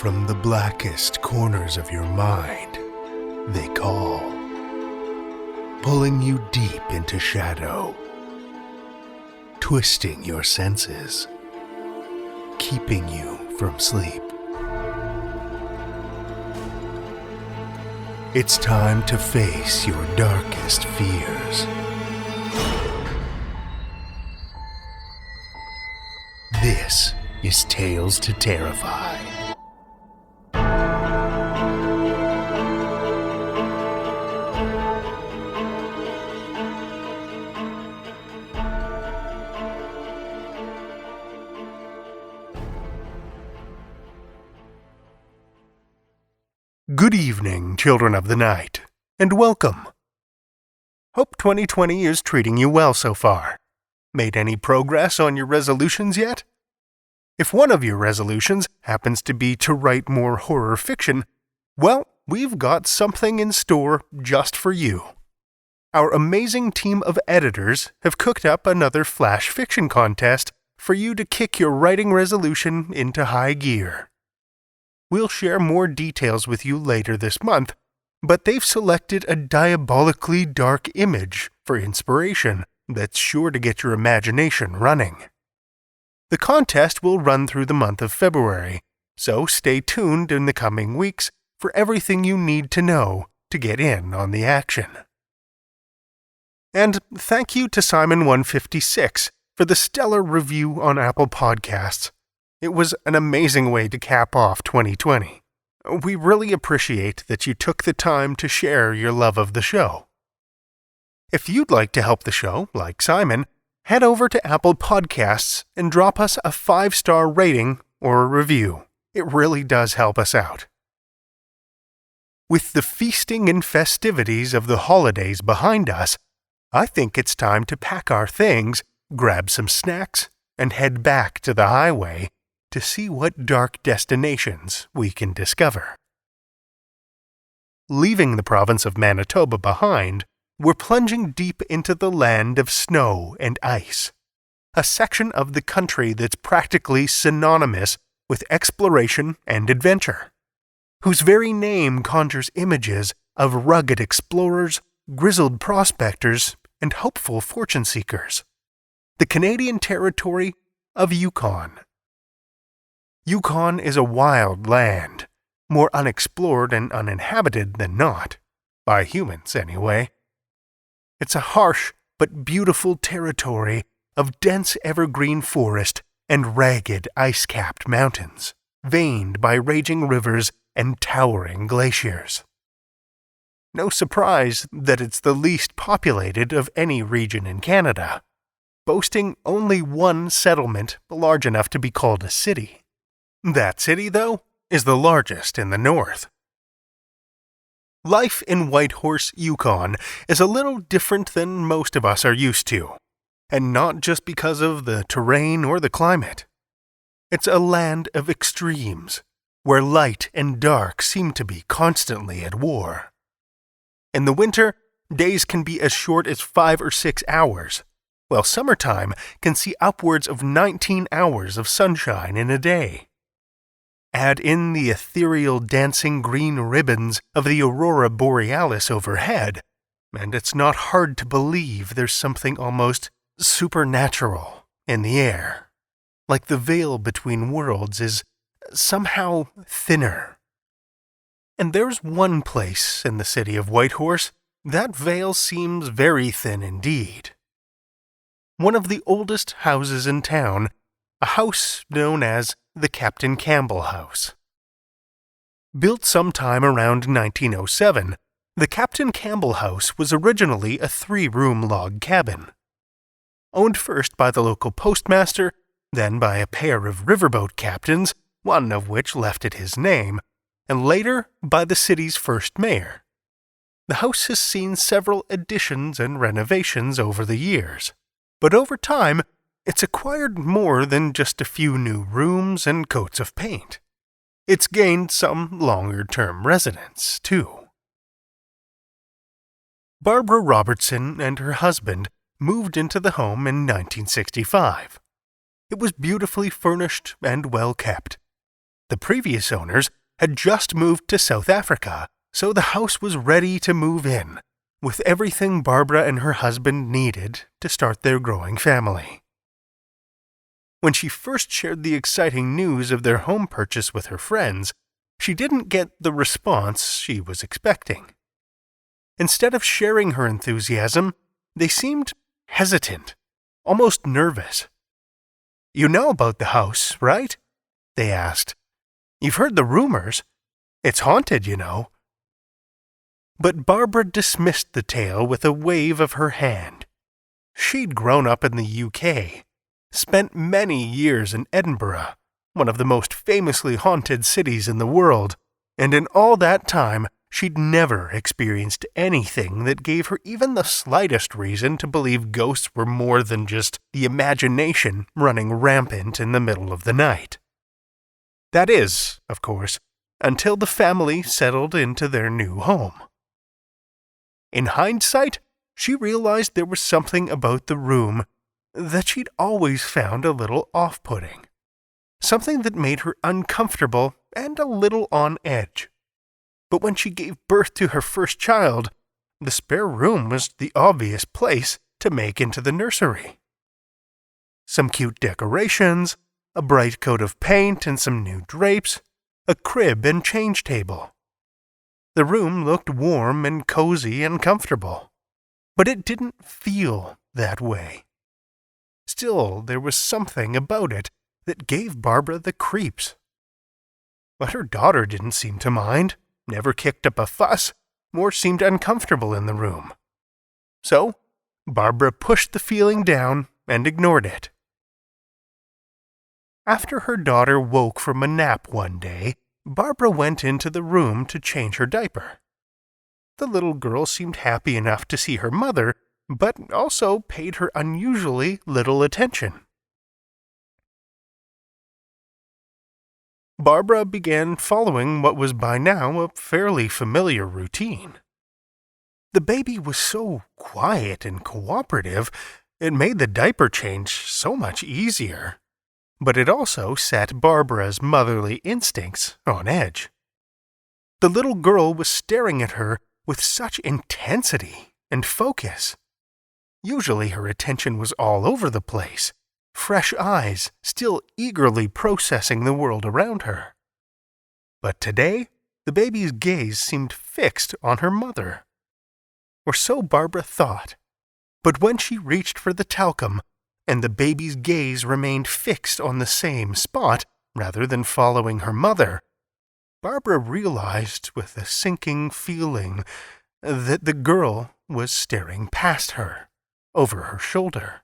from the blackest corners of your mind, they call, pulling you deep into shadow, twisting your senses, keeping you from sleep. It's time to face your darkest fears. This is Tales to Terrify. Good evening, children of the night, and welcome. Hope 2020 is treating you well so far. Made any progress on your resolutions yet? If one of your resolutions happens to be to write more horror fiction, well, we've got something in store just for you. Our amazing team of editors have cooked up another flash fiction contest for you to kick your writing resolution into high gear. We'll share more details with you later this month, but they've selected a diabolically dark image for inspiration that's sure to get your imagination running. The contest will run through the month of February, so stay tuned in the coming weeks for everything you need to know to get in on the action. And thank you to Simon156 for the stellar review on Apple Podcasts. It was an amazing way to cap off 2020. We really appreciate that you took the time to share your love of the show. If you'd like to help the show, like Simon, head over to Apple Podcasts and drop us a 5-star rating or a review. It really does help us out. With the feasting and festivities of the holidays behind us, I think it's time to pack our things, grab some snacks, and head back to the highway to see what dark destinations we can discover. Leaving the province of Manitoba behind, we're plunging deep into the land of snow and ice, a section of the country that's practically synonymous with exploration and adventure, whose very name conjures images of rugged explorers, grizzled prospectors, and hopeful fortune seekers. The Canadian territory of Yukon. Yukon is a wild land, more unexplored and uninhabited than not, by humans anyway. It's a harsh but beautiful territory of dense evergreen forest and ragged ice-capped mountains, veined by raging rivers and towering glaciers. No surprise that it's the least populated of any region in Canada, boasting only one settlement large enough to be called a city. That city, though, is the largest in the north. Life in Whitehorse, Yukon is a little different than most of us are used to, and not just because of the terrain or the climate. It's a land of extremes, where light and dark seem to be constantly at war. In the winter, days can be as short as 5 or 6 hours, while summertime can see upwards of 19 hours of sunshine in a day. Add in the ethereal dancing green ribbons of the aurora borealis overhead, and it's not hard to believe there's something almost supernatural in the air, like the veil between worlds is somehow thinner. And there's one place in the city of Whitehorse that veil seems very thin indeed. One of the oldest houses in town, a house known as the Captain Campbell House. Built sometime around 1907, the Captain Campbell House was originally a 3-room log cabin. Owned first by the local postmaster, then by a pair of riverboat captains, one of which left it his name, and later by the city's first mayor. The house has seen several additions and renovations over the years, but over time, it's acquired more than just a few new rooms and coats of paint. It's gained some longer-term residents, too. Barbara Robertson and her husband moved into the home in 1965. It was beautifully furnished and well kept. The previous owners had just moved to South Africa, so the house was ready to move in, with everything Barbara and her husband needed to start their growing family. When she first shared the exciting news of their home purchase with her friends, she didn't get the response she was expecting. Instead of sharing her enthusiasm, they seemed hesitant, almost nervous. "You know about the house, right?" they asked. "You've heard the rumors. It's haunted, you know." But Barbara dismissed the tale with a wave of her hand. She'd grown up in the UK, spent many years in Edinburgh, one of the most famously haunted cities in the world, and in all that time she'd never experienced anything that gave her even the slightest reason to believe ghosts were more than just the imagination running rampant in the middle of the night. That is, of course, until the family settled into their new home. In hindsight, she realized there was something about the room that she'd always found a little off-putting, something that made her uncomfortable and a little on edge. But when she gave birth to her first child, the spare room was the obvious place to make into the nursery. Some cute decorations, a bright coat of paint and some new drapes, a crib and change table. The room looked warm and cozy and comfortable, but it didn't feel that way. Still, there was something about it that gave Barbara the creeps. But her daughter didn't seem to mind, never kicked up a fuss, or seemed uncomfortable in the room. So, Barbara pushed the feeling down and ignored it. After her daughter woke from a nap one day, Barbara went into the room to change her diaper. The little girl seemed happy enough to see her mother, but also paid her unusually little attention. Barbara began following what was by now a fairly familiar routine. The baby was so quiet and cooperative, it made the diaper change so much easier. But it also set Barbara's motherly instincts on edge. The little girl was staring at her with such intensity and focus. Usually her attention was all over the place, fresh eyes still eagerly processing the world around her. But today, the baby's gaze seemed fixed on her mother. Or so Barbara thought. But when she reached for the talcum, and the baby's gaze remained fixed on the same spot rather than following her mother, Barbara realized with a sinking feeling that the girl was staring past her, over her shoulder.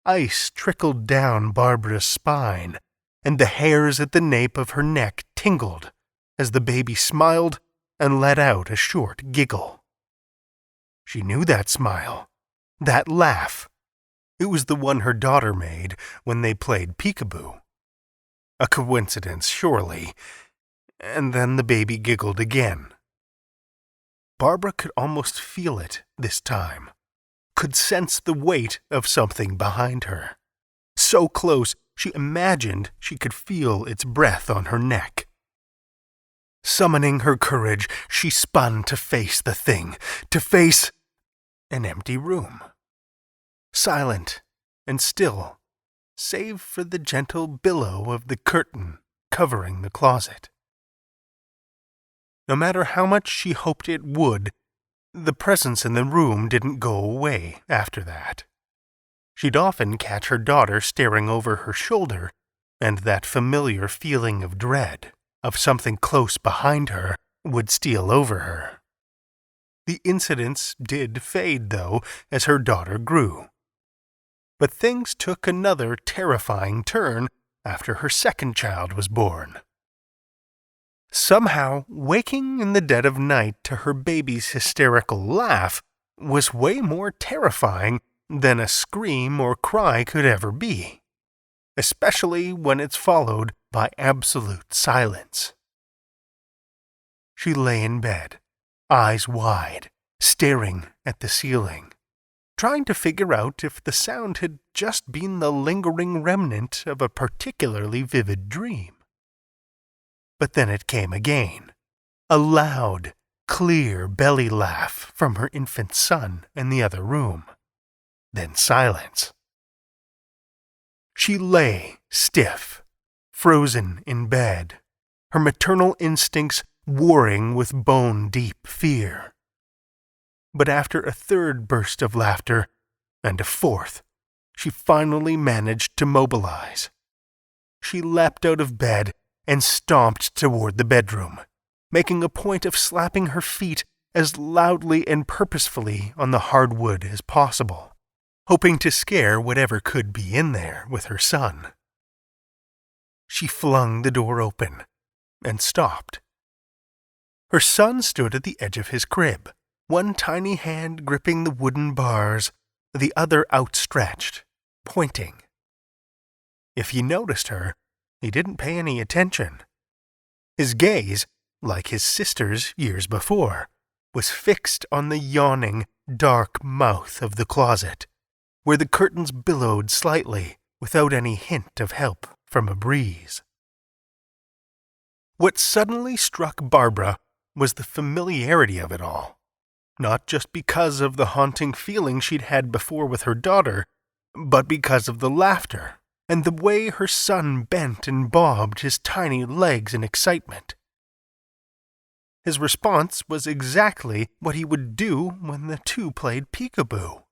Ice trickled down Barbara's spine, and the hairs at the nape of her neck tingled as the baby smiled and let out a short giggle. She knew that smile, that laugh. It was the one her daughter made when they played peekaboo. A coincidence, surely. And then the baby giggled again. Barbara could almost feel it this time, could sense the weight of something behind her. So close, she imagined she could feel its breath on her neck. Summoning her courage, she spun to face the thing, to face an empty room. Silent and still, save for the gentle billow of the curtain covering the closet. No matter how much she hoped it would, the presence in the room didn't go away after that. She'd often catch her daughter staring over her shoulder, and that familiar feeling of dread, of something close behind her, would steal over her. The incidents did fade, though, as her daughter grew. But things took another terrifying turn after her second child was born. Somehow, waking in the dead of night to her baby's hysterical laugh was way more terrifying than a scream or cry could ever be, especially when it's followed by absolute silence. She lay in bed, eyes wide, staring at the ceiling, trying to figure out if the sound had just been the lingering remnant of a particularly vivid dream, But then it came again. A loud, clear belly laugh from her infant son in the other room. Then silence. She lay stiff, frozen in bed, her maternal instincts warring with bone-deep fear. But after a third burst of laughter, and a fourth, she finally managed to mobilize. She leapt out of bed and stomped toward the bedroom, making a point of slapping her feet as loudly and purposefully on the hardwood as possible, hoping to scare whatever could be in there with her son. She flung the door open and stopped. Her son stood at the edge of his crib, one tiny hand gripping the wooden bars, the other outstretched, pointing. If he noticed her, he didn't pay any attention. His gaze, like his sister's years before, was fixed on the yawning, dark mouth of the closet, where the curtains billowed slightly without any hint of help from a breeze. What suddenly struck Barbara was the familiarity of it all, not just because of the haunting feeling she'd had before with her daughter, but because of the laughter and the way her son bent and bobbed his tiny legs in excitement. His response was exactly what he would do when the two played peekaboo,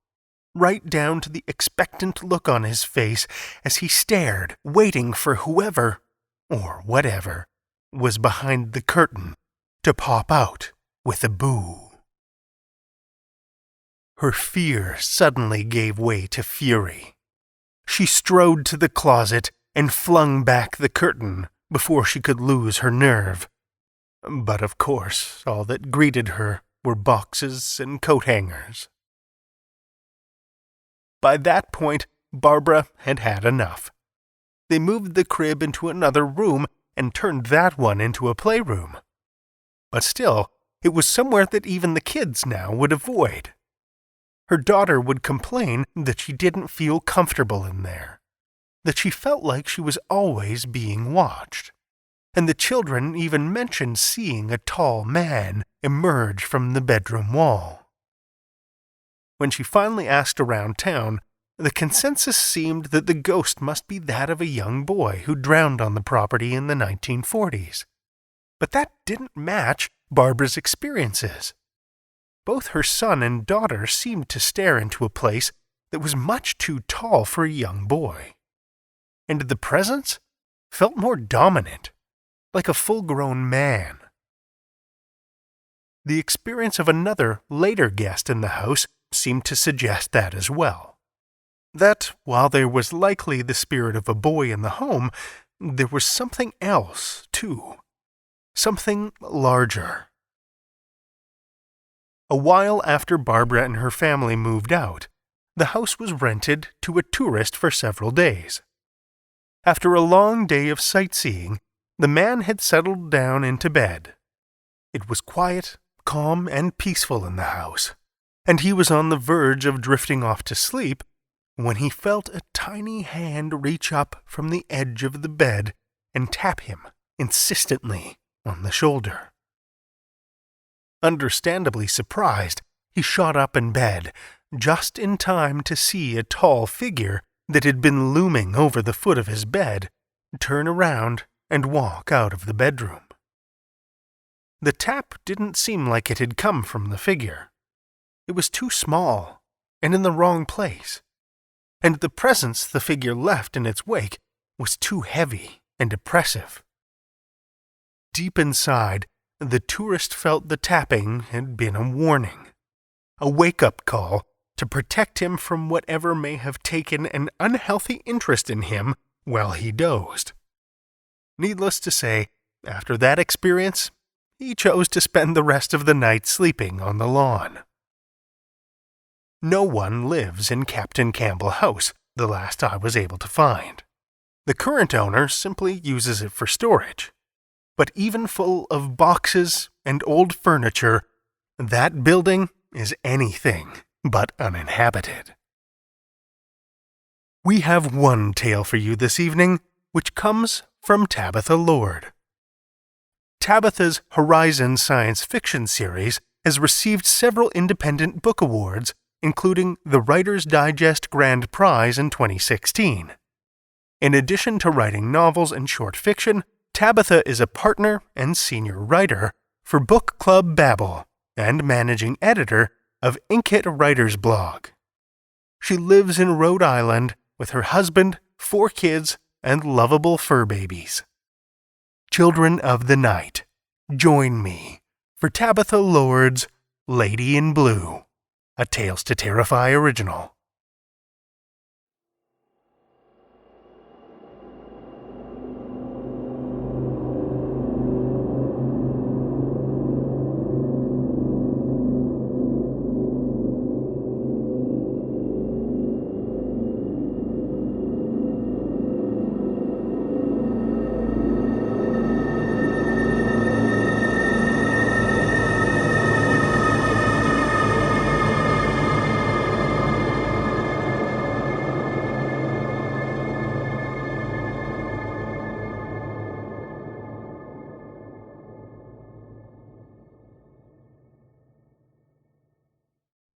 right down to the expectant look on his face as he stared, waiting for whoever, or whatever, was behind the curtain to pop out with a boo. Her fear suddenly gave way to fury. She strode to the closet and flung back the curtain before she could lose her nerve. But of course, all that greeted her were boxes and coat hangers. By that point, Barbara had had enough. They moved the crib into another room and turned that one into a playroom. But still, it was somewhere that even the kids now would avoid. Her daughter would complain that she didn't feel comfortable in there, that she felt like she was always being watched, and the children even mentioned seeing a tall man emerge from the bedroom wall. When she finally asked around town, the consensus seemed that the ghost must be that of a young boy who drowned on the property in the 1940s. But that didn't match Barbara's experiences. Both her son and daughter seemed to stare into a place that was much too tall for a young boy. And the presence felt more dominant, like a full-grown man. The experience of another, later guest in the house seemed to suggest that as well. That, while there was likely the spirit of a boy in the home, there was something else, too. Something larger. A while after Barbara and her family moved out, the house was rented to a tourist for several days. After a long day of sightseeing, the man had settled down into bed. It was quiet, calm, and peaceful in the house, and he was on the verge of drifting off to sleep when he felt a tiny hand reach up from the edge of the bed and tap him insistently on the shoulder. Understandably surprised, he shot up in bed, just in time to see a tall figure that had been looming over the foot of his bed turn around and walk out of the bedroom. The tap didn't seem like it had come from the figure. It was too small and in the wrong place, and the presence the figure left in its wake was too heavy and oppressive. Deep inside, the tourist felt the tapping had been a warning, a wake-up call to protect him from whatever may have taken an unhealthy interest in him while he dozed. Needless to say, after that experience, he chose to spend the rest of the night sleeping on the lawn. No one lives in Captain Campbell House, the last I was able to find. The current owner simply uses it for storage. But even full of boxes and old furniture, that building is anything but uninhabited. We have one tale for you this evening, which comes from Tabitha Lord. Tabitha's Horizon science fiction series has received several independent book awards, including the Writer's Digest Grand Prize in 2016. In addition to writing novels and short fiction, Tabitha is a partner and senior writer for Book Club Babel and managing editor of Inkit Writer's Blog. She lives in Rhode Island with her husband, 4 kids, and lovable fur babies. Children of the Night, join me for Tabitha Lord's Lady in Blue, a Tales to Terrify original.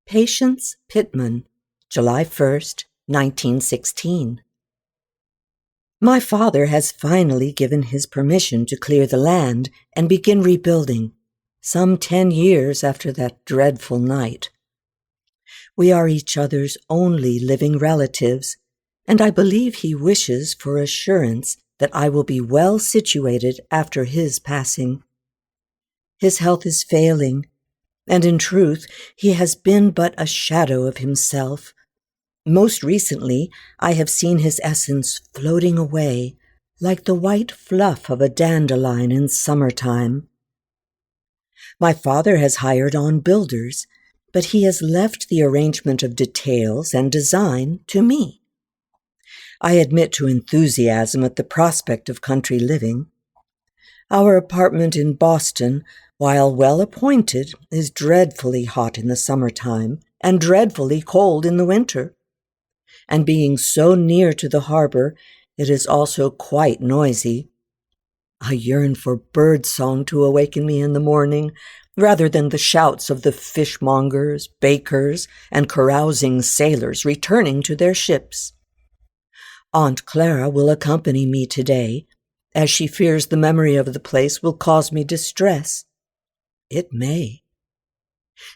Patience Pittman, July 1st, 1916. My father has finally given his permission to clear the land and begin rebuilding, some 10 years after that dreadful night. We are each other's only living relatives, and I believe he wishes for assurance that I will be well situated after his passing. His health is failing, and in truth, he has been but a shadow of himself. Most recently, I have seen his essence floating away, like the white fluff of a dandelion in summertime. My father has hired on builders, but he has left the arrangement of details and design to me. I admit to enthusiasm at the prospect of country living. Our apartment in Boston, while well appointed, is dreadfully hot in the summertime and dreadfully cold in the winter. And being so near to the harbor, it is also quite noisy. I yearn for birdsong to awaken me in the morning, rather than the shouts of the fishmongers, bakers, and carousing sailors returning to their ships. Aunt Clara will accompany me today, as she fears the memory of the place will cause me distress. It may.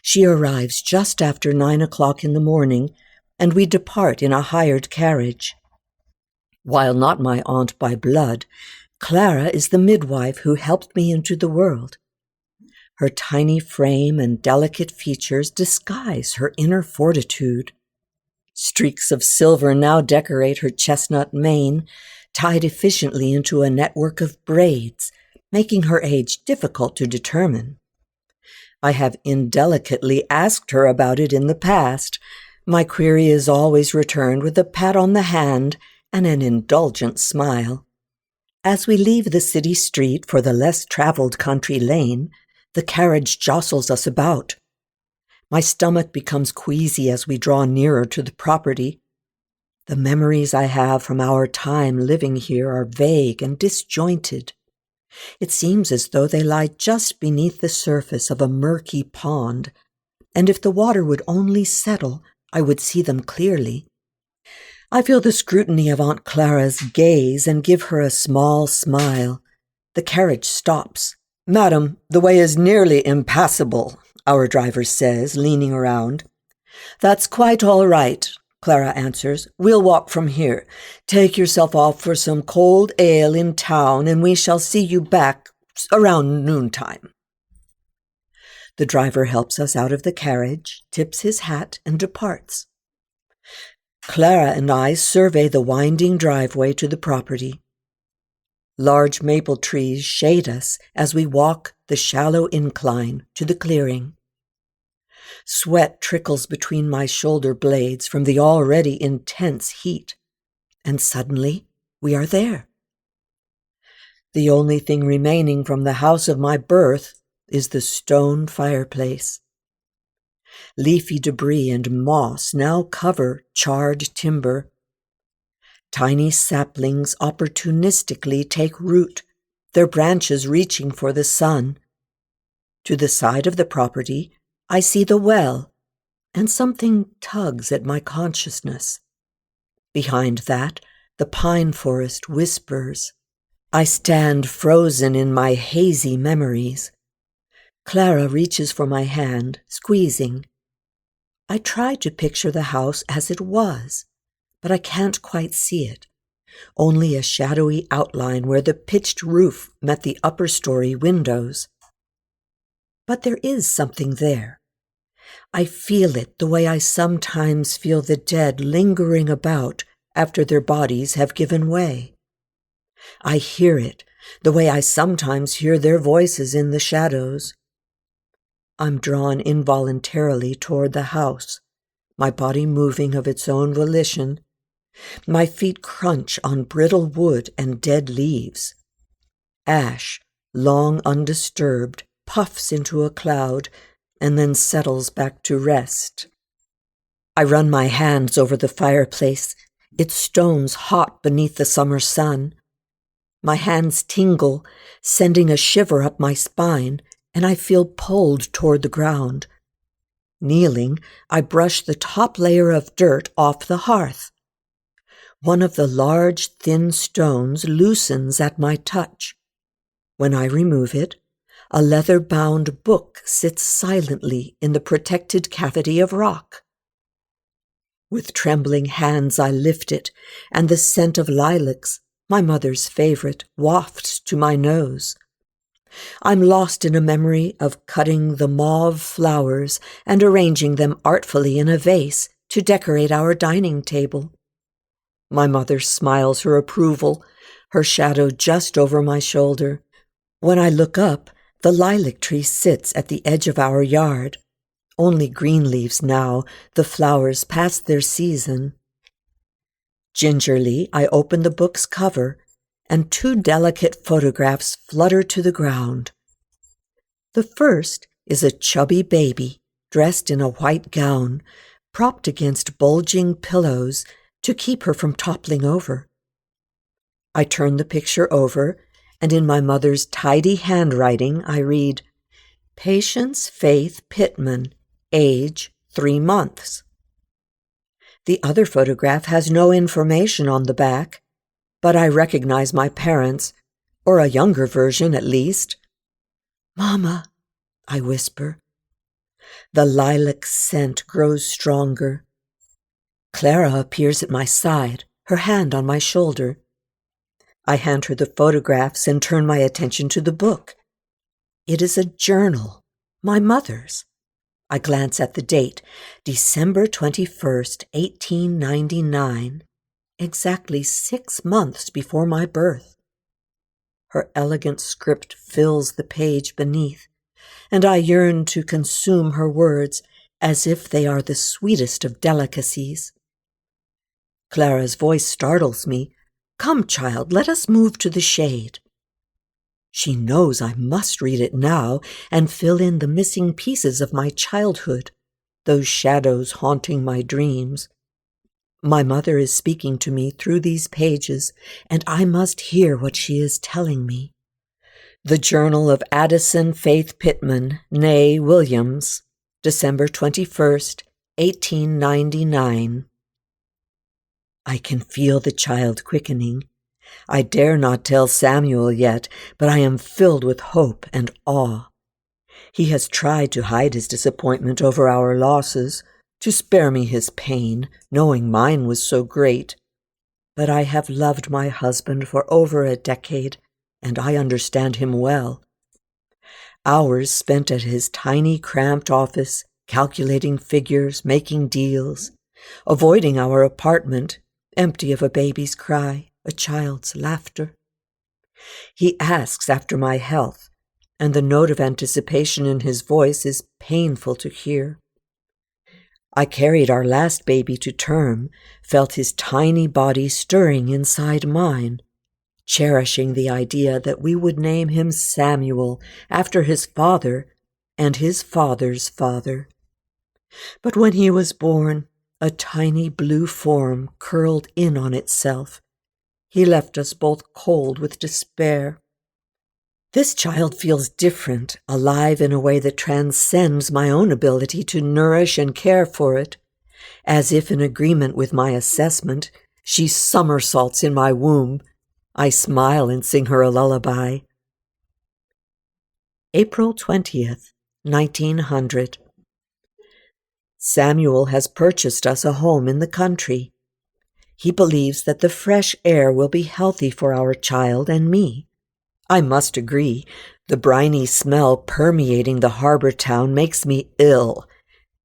She arrives just after 9 o'clock in the morning, and we depart in a hired carriage. While not my aunt by blood, Clara is the midwife who helped me into the world. Her tiny frame and delicate features disguise her inner fortitude. Streaks of silver now decorate her chestnut mane, tied efficiently into a network of braids, making her age difficult to determine. I have indelicately asked her about it in the past. My query is always returned with a pat on the hand and an indulgent smile. As we leave the city street for the less traveled country lane, the carriage jostles us about. My stomach becomes queasy as we draw nearer to the property. The memories I have from our time living here are vague and disjointed. It seems as though they lie just beneath the surface of a murky pond, and if the water would only settle, I would see them clearly. I feel the scrutiny of Aunt Clara's gaze and give her a small smile. The carriage stops. "Madam, the way is nearly impassable," our driver says, leaning around. "That's quite all right," Clara answers. "We'll walk from here. Take yourself off for some cold ale in town, and we shall see you back around noontime." The driver helps us out of the carriage, tips his hat, and departs. Clara and I survey the winding driveway to the property. Large maple trees shade us as we walk the shallow incline to the clearing. Sweat trickles between my shoulder blades from the already intense heat, and suddenly we are there. The only thing remaining from the house of my birth is the stone fireplace. Leafy debris and moss now cover charred timber. Tiny saplings opportunistically take root, their branches reaching for the sun. To the side of the property, I see the well, and something tugs at my consciousness. Behind that, the pine forest whispers. I stand frozen in my hazy memories. Clara reaches for my hand, squeezing. I try to picture the house as it was, but I can't quite see it. Only a shadowy outline where the pitched roof met the upper story windows. But there is something there. I feel it the way I sometimes feel the dead lingering about after their bodies have given way. I hear it the way I sometimes hear their voices in the shadows. I'm drawn involuntarily toward the house, my body moving of its own volition. My feet crunch on brittle wood and dead leaves. Ash, long undisturbed, puffs into a cloud and then settles back to rest. I run my hands over the fireplace, its stones hot beneath the summer sun. My hands tingle, sending a shiver up my spine, and I feel pulled toward the ground. Kneeling, I brush the top layer of dirt off the hearth. One of the large, thin stones loosens at my touch. When I remove it, a leather-bound book sits silently in the protected cavity of rock. With trembling hands I lift it, and the scent of lilacs, my mother's favorite, wafts to my nose. I'm lost in a memory of cutting the mauve flowers and arranging them artfully in a vase to decorate our dining table. My mother smiles her approval, her shadow just over my shoulder. When I look up, the lilac tree sits at the edge of our yard. Only green leaves now, the flowers past their season. Gingerly, I open the book's cover, and 2 delicate photographs flutter to the ground. The first is a chubby baby, dressed in a white gown, propped against bulging pillows to keep her from toppling over. I turn the picture over, and in my mother's tidy handwriting I read, Patience Faith Pittman, age 3 months. The other photograph has no information on the back, but I recognize my parents, or a younger version at least. Mama, I whisper. The lilac scent grows stronger. Clara appears at my side, her hand on my shoulder. I hand her the photographs and turn my attention to the book. It is a journal, my mother's. I glance at the date, December 21st, 1899, exactly 6 months before my birth. Her elegant script fills the page beneath, and I yearn to consume her words as if they are the sweetest of delicacies. Clara's voice startles me. Come, child, let us move to the shade. She knows I must read it now and fill in the missing pieces of my childhood, those shadows haunting my dreams. My mother is speaking to me through these pages, and I must hear what she is telling me. The Journal of Addison Faith Pittman, née Williams, December 21st, 1899. I can feel the child quickening. I dare not tell Samuel yet, but I am filled with hope and awe. He has tried to hide his disappointment over our losses, to spare me his pain, knowing mine was so great. But I have loved my husband for over a decade, and I understand him well. Hours spent at his tiny, cramped office, calculating figures, making deals, avoiding our apartment, empty of a baby's cry, a child's laughter. He asks after my health, and the note of anticipation in his voice is painful to hear. I carried our last baby to term, felt his tiny body stirring inside mine, cherishing the idea that we would name him Samuel after his father and his father's father. But when he was born, a tiny blue form curled in on itself. He left us both cold with despair. This child feels different, alive in a way that transcends my own ability to nourish and care for it. As if in agreement with my assessment, she somersaults in my womb. I smile and sing her a lullaby. April 20th, 1900. Samuel has purchased us a home in the country. He believes that the fresh air will be healthy for our child and me. I must agree, the briny smell permeating the harbor town makes me ill,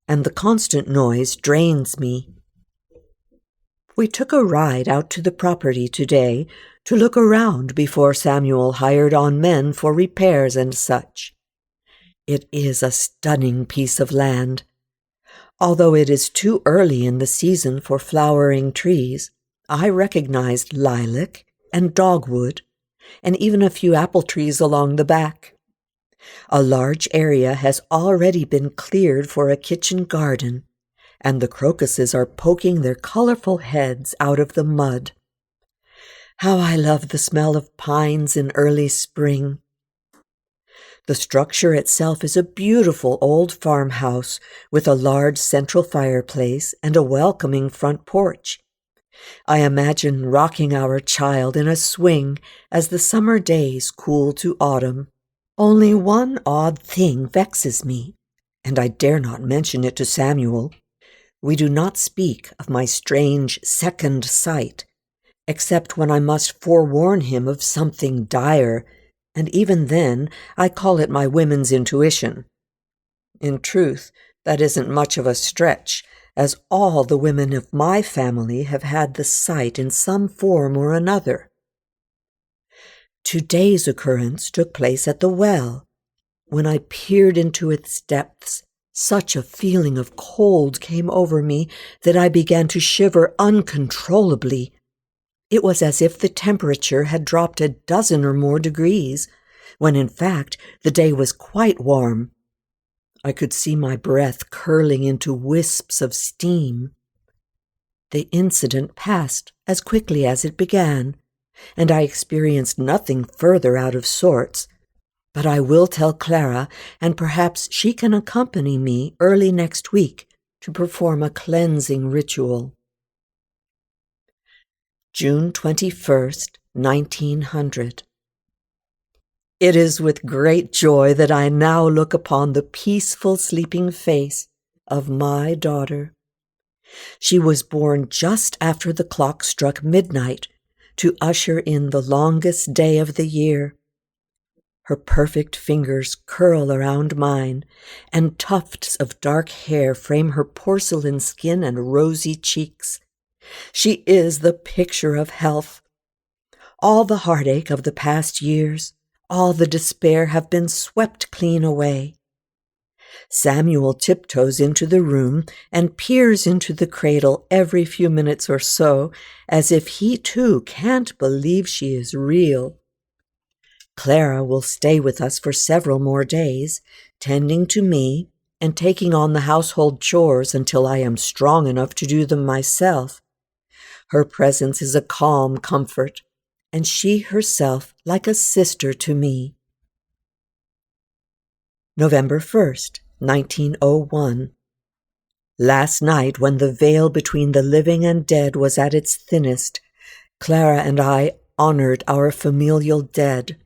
and the constant noise drains me. We took a ride out to the property today to look around before Samuel hired on men for repairs and such. It is a stunning piece of land. Although it is too early in the season for flowering trees, I recognized lilac and dogwood, and even a few apple trees along the back. A large area has already been cleared for a kitchen garden, and the crocuses are poking their colorful heads out of the mud. How I love the smell of pines in early spring. The structure itself is a beautiful old farmhouse with a large central fireplace and a welcoming front porch. I imagine rocking our child in a swing as the summer days cool to autumn. Only one odd thing vexes me, and I dare not mention it to Samuel. We do not speak of my strange second sight, except when I must forewarn him of something dire, and even then I call it my women's intuition. In truth, that isn't much of a stretch, as all the women of my family have had the sight in some form or another. Today's occurrence took place at the well. When I peered into its depths, such a feeling of cold came over me that I began to shiver uncontrollably. It was as if the temperature had dropped a dozen or more degrees, when in fact the day was quite warm. I could see my breath curling into wisps of steam. The incident passed as quickly as it began, and I experienced nothing further out of sorts, but I will tell Clara, and perhaps she can accompany me early next week to perform a cleansing ritual. June 21st, 1900. It is with great joy that I now look upon the peaceful sleeping face of my daughter. She was born just after the clock struck midnight to usher in the longest day of the year. Her perfect fingers curl around mine, and tufts of dark hair frame her porcelain skin and rosy cheeks. She is the picture of health. All the heartache of the past years, all the despair have been swept clean away. Samuel tiptoes into the room and peers into the cradle every few minutes or so, as if he too can't believe she is real. Clara will stay with us for several more days, tending to me and taking on the household chores until I am strong enough to do them myself. Her presence is a calm comfort, and she herself like a sister to me. November 1st, 1901. Last night, when the veil between the living and dead was at its thinnest, Clara and I honored our familial dead.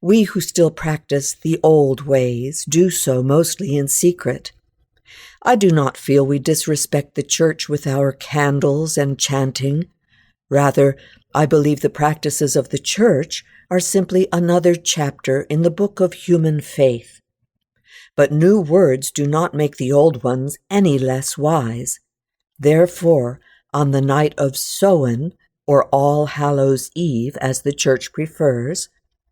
We who still practice the old ways do so mostly in secret. I do not feel we disrespect the church with our candles and chanting. Rather, I believe the practices of the church are simply another chapter in the book of human faith. But new words do not make the old ones any less wise. Therefore, on the night of Samhain, or All Hallows' Eve, as the church prefers,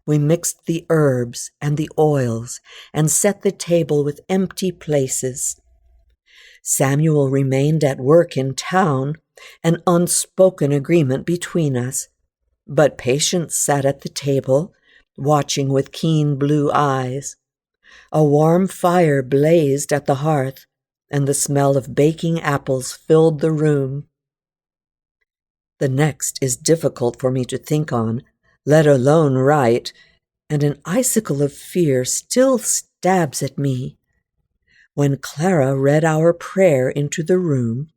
we mixed the herbs and the oils and set the table with empty places. Samuel remained at work in town, an unspoken agreement between us, but Patience sat at the table, watching with keen blue eyes. A warm fire blazed at the hearth, and the smell of baking apples filled the room. The next is difficult for me to think on, let alone write, and an icicle of fear still stabs at me. When Clara read our prayer into the room,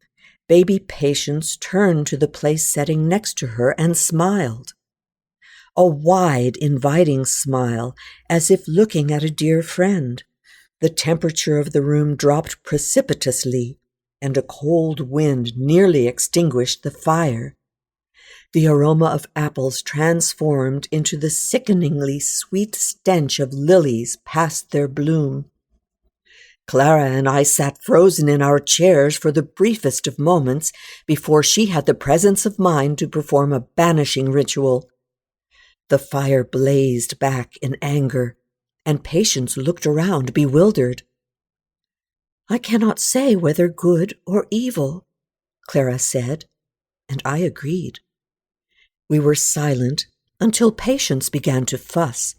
baby Patience turned to the place setting next to her and smiled. A wide, inviting smile, as if looking at a dear friend. The temperature of the room dropped precipitously, and a cold wind nearly extinguished the fire. The aroma of apples transformed into the sickeningly sweet stench of lilies past their bloom. Clara and I sat frozen in our chairs for the briefest of moments before she had the presence of mind to perform a banishing ritual. The fire blazed back in anger, and Patience looked around bewildered. "I cannot say whether good or evil," Clara said, and I agreed. We were silent until Patience began to fuss.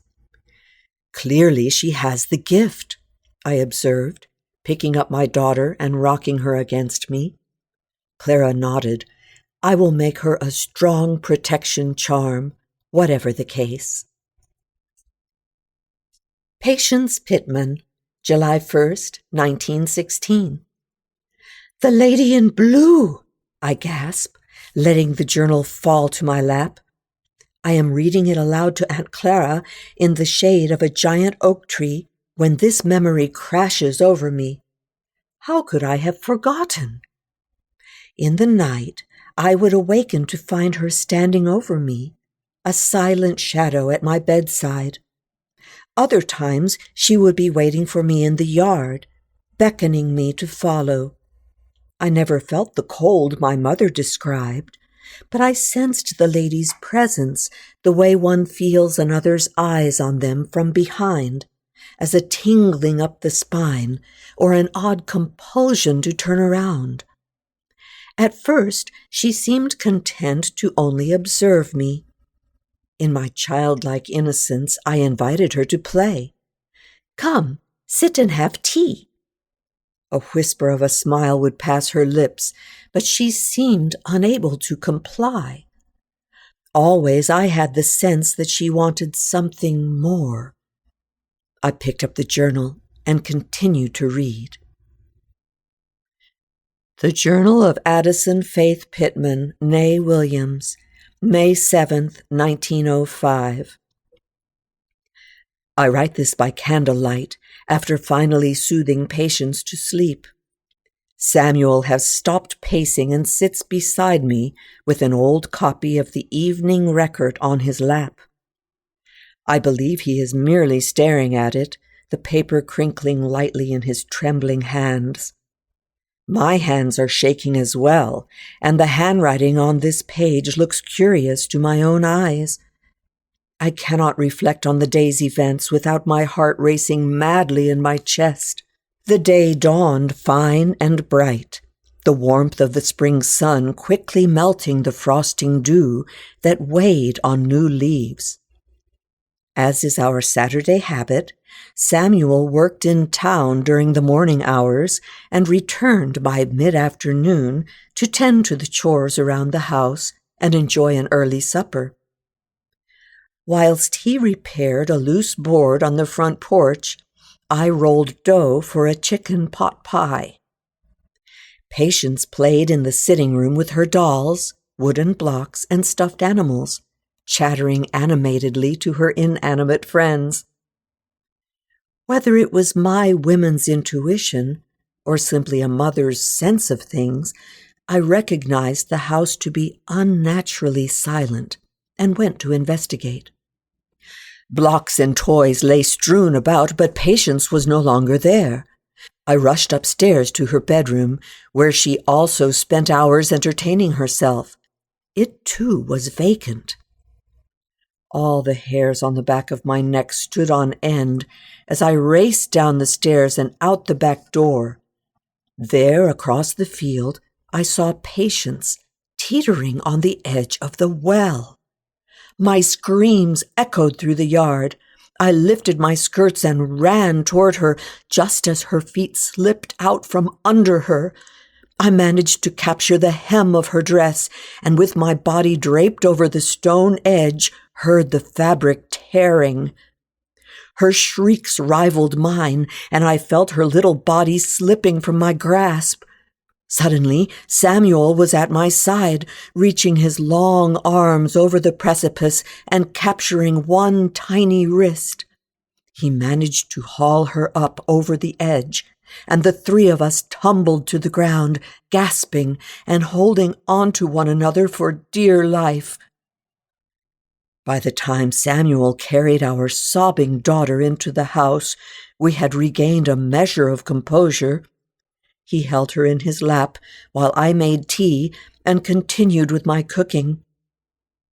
"Clearly she has the gift," I observed, picking up my daughter and rocking her against me. Clara nodded. "I will make her a strong protection charm, whatever the case." Patience Pittman, July 1st, 1916. "The lady in blue!" I gasp, letting the journal fall to my lap. I am reading it aloud to Aunt Clara in the shade of a giant oak tree when this memory crashes over me. How could I have forgotten? In the night, I would awaken to find her standing over me, a silent shadow at my bedside. Other times she would be waiting for me in the yard, beckoning me to follow. I never felt the cold my mother described, but I sensed the lady's presence the way one feels another's eyes on them from behind, as a tingling up the spine or an odd compulsion to turn around. At first, she seemed content to only observe me. In my childlike innocence, I invited her to play. "Come, sit and have tea." A whisper of a smile would pass her lips, but she seemed unable to comply. Always I had the sense that she wanted something more. I picked up the journal and continued to read. The Journal of Addison Faith Pittman, née Williams, May 7th, 1905. I write this by candlelight after finally soothing Patience to sleep. Samuel has stopped pacing and sits beside me with an old copy of the Evening Record on his lap. I believe he is merely staring at it, the paper crinkling lightly in his trembling hands. My hands are shaking as well, and the handwriting on this page looks curious to my own eyes. I cannot reflect on the day's events without my heart racing madly in my chest. The day dawned fine and bright, the warmth of the spring sun quickly melting the frosting dew that weighed on new leaves. As is our Saturday habit, Samuel worked in town during the morning hours and returned by mid-afternoon to tend to the chores around the house and enjoy an early supper. Whilst he repaired a loose board on the front porch, I rolled dough for a chicken pot pie. Patience played in the sitting room with her dolls, wooden blocks, and stuffed animals, chattering animatedly to her inanimate friends. Whether it was my women's intuition or simply a mother's sense of things, I recognized the house to be unnaturally silent and went to investigate. Blocks and toys lay strewn about, but Patience was no longer there. I rushed upstairs to her bedroom, where she also spent hours entertaining herself. It, too, was vacant. All the hairs on the back of my neck stood on end as I raced down the stairs and out the back door. There, across the field, I saw Patience teetering on the edge of the well. My screams echoed through the yard. I lifted my skirts and ran toward her just as her feet slipped out from under her. I managed to capture the hem of her dress, and with my body draped over the stone edge, heard the fabric tearing. Her shrieks rivaled mine, and I felt her little body slipping from my grasp. Suddenly, Samuel was at my side, reaching his long arms over the precipice and capturing one tiny wrist. He managed to haul her up over the edge, and the three of us tumbled to the ground, gasping and holding on to one another for dear life. By the time Samuel carried our sobbing daughter into the house, we had regained a measure of composure. He held her in his lap while I made tea and continued with my cooking.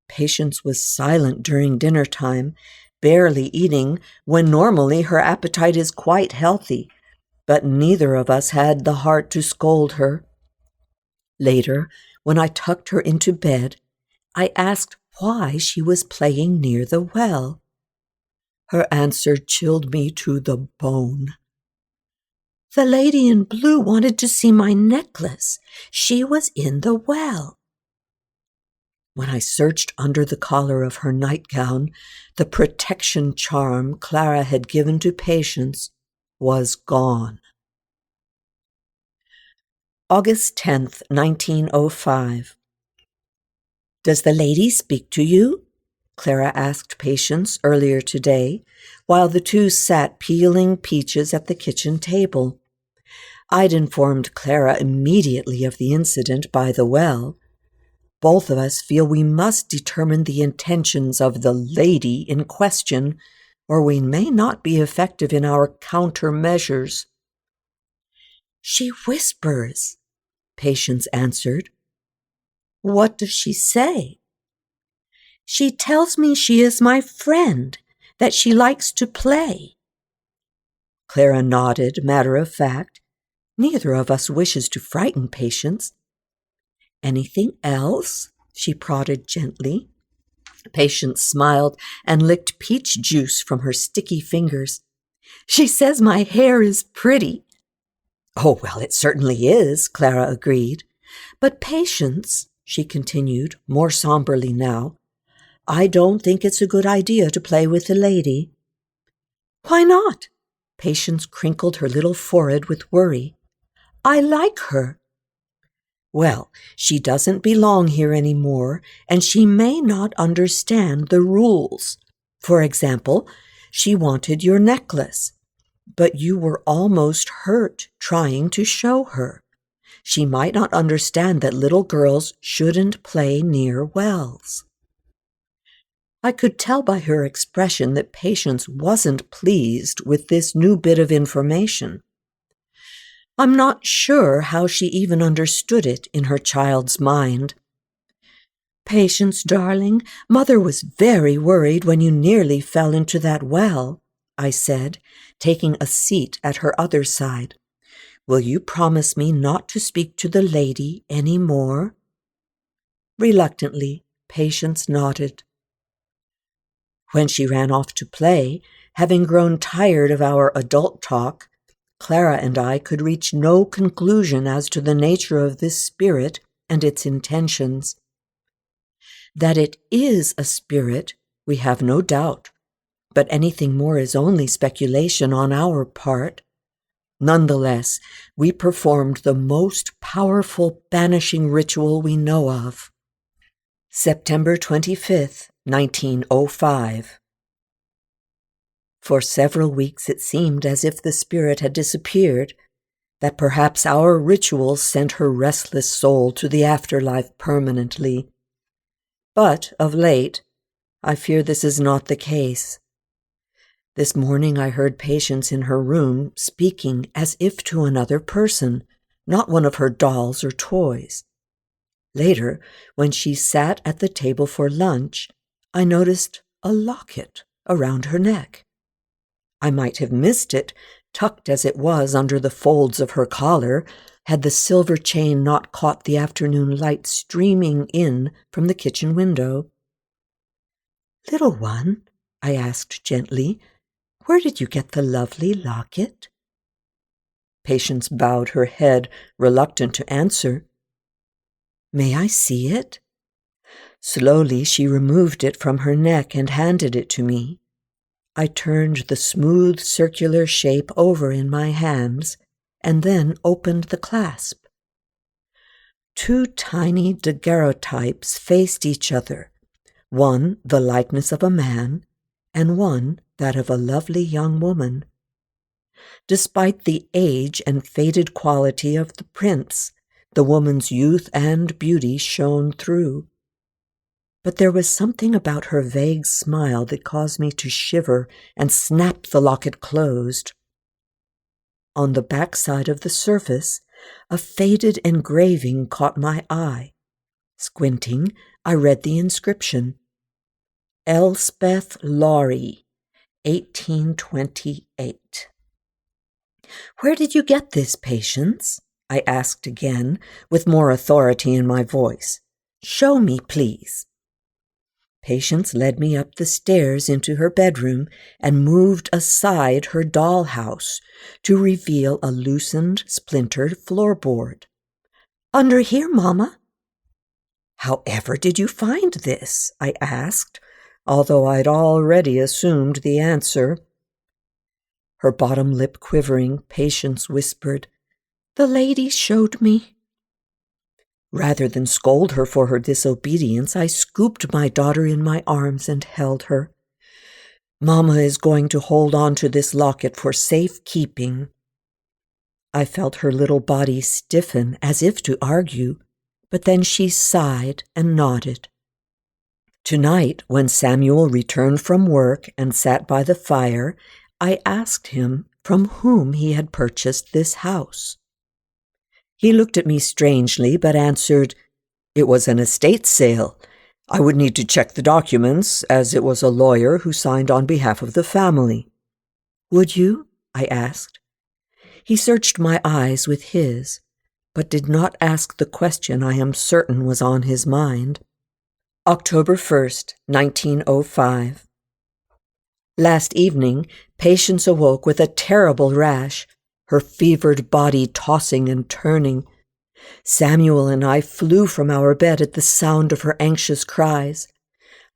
Patience was silent during dinner time, barely eating when normally her appetite is quite healthy, but neither of us had the heart to scold her. Later, when I tucked her into bed, I asked why she was playing near the well. Her answer chilled me to the bone. "The lady in blue wanted to see my necklace. She was in the well." When I searched under the collar of her nightgown, the protection charm Clara had given to Patience was gone. August 10th, 1905. "Does the lady speak to you?" Clara asked Patience earlier today, while the two sat peeling peaches at the kitchen table. I'd informed Clara immediately of the incident by the well. Both of us feel we must determine the intentions of the lady in question, or we may not be effective in our countermeasures. "She whispers," Patience answered. "What does she say?" "She tells me she is my friend, that she likes to play." Clara nodded, matter of fact. Neither of us wishes to frighten Patience. "Anything else?" she prodded gently. Patience smiled and licked peach juice from her sticky fingers. "She says my hair is pretty." "Oh, well, it certainly is," Clara agreed. "But Patience," she continued, more somberly now, "I don't think it's a good idea to play with the lady." "Why not?" Patience crinkled her little forehead with worry. "I like her." "Well, she doesn't belong here anymore, and she may not understand the rules. For example, she wanted your necklace, but you were almost hurt trying to show her. She might not understand that little girls shouldn't play near wells." I could tell by her expression that Patience wasn't pleased with this new bit of information. I'm not sure how she even understood it in her child's mind. "Patience, darling, Mother was very worried when you nearly fell into that well," I said, taking a seat at her other side. "Will you promise me not to speak to the lady any more?" Reluctantly, Patience nodded. When she ran off to play, having grown tired of our adult talk, Clara and I could reach no conclusion as to the nature of this spirit and its intentions. That it is a spirit, we have no doubt, but anything more is only speculation on our part. Nonetheless, we performed the most powerful banishing ritual we know of. September 25th, 1905. For several weeks it seemed as if the spirit had disappeared, that perhaps our rituals sent her restless soul to the afterlife permanently. But of late, I fear this is not the case. This morning I heard Patience in her room speaking as if to another person, not one of her dolls or toys. Later, when she sat at the table for lunch, I noticed a locket around her neck. I might have missed it, tucked as it was under the folds of her collar, had the silver chain not caught the afternoon light streaming in from the kitchen window. "Little one," I asked gently, "where did you get the lovely locket?" Patience bowed her head, reluctant to answer. "May I see it?" Slowly she removed it from her neck and handed it to me. I turned the smooth circular shape over in my hands and then opened the clasp. 2 tiny daguerreotypes faced each other, one the likeness of a man and one that of a lovely young woman. Despite the age and faded quality of the prints, the woman's youth and beauty shone through. But there was something about her vague smile that caused me to shiver and snap the locket closed. On the back side of the surface, a faded engraving caught my eye. Squinting, I read the inscription. Elspeth Laurie, 1828. "Where did you get this, Patience?" I asked again, with more authority in my voice. "Show me, please." Patience led me up the stairs into her bedroom and moved aside her dollhouse to reveal a loosened, splintered floorboard. "Under here, Mama." "However did you find this?" I asked, although I'd already assumed the answer. Her bottom lip quivering, Patience whispered, "The lady showed me." Rather than scold her for her disobedience, I scooped my daughter in my arms and held her. "Mama is going to hold on to this locket for safe keeping." I felt her little body stiffen as if to argue, but then she sighed and nodded. Tonight, when Samuel returned from work and sat by the fire, I asked him from whom he had purchased this house. He looked at me strangely, but answered, "It was an estate sale. I would need to check the documents, as it was a lawyer who signed on behalf of the family." "Would you?" I asked. He searched my eyes with his, but did not ask the question I am certain was on his mind. October 1st, 1905. Last evening, Patience awoke with a terrible rash, her fevered body tossing and turning. Samuel and I flew from our bed at the sound of her anxious cries.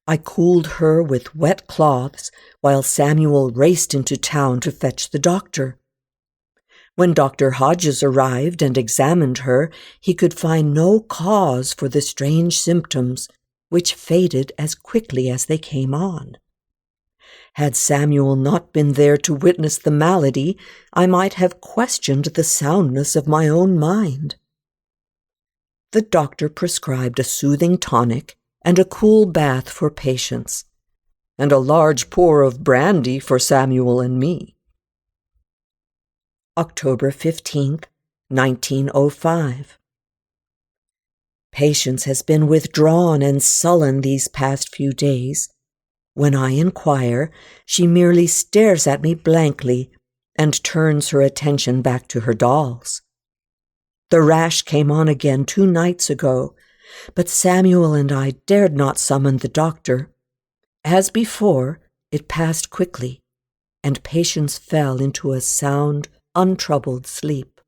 I cooled her with wet cloths while Samuel raced into town to fetch the doctor. When Dr. Hodges arrived and examined her, he could find no cause for the strange symptoms, which faded as quickly as they came on. Had Samuel not been there to witness the malady, I might have questioned the soundness of my own mind. The doctor prescribed a soothing tonic and a cool bath for Patience, and a large pour of brandy for Samuel and me. October 15th, 1905. Patience has been withdrawn and sullen these past few days. When I inquire, she merely stares at me blankly and turns her attention back to her dolls. The rash came on again 2 nights ago, but Samuel and I dared not summon the doctor. As before, it passed quickly, and Patience fell into a sound, untroubled sleep.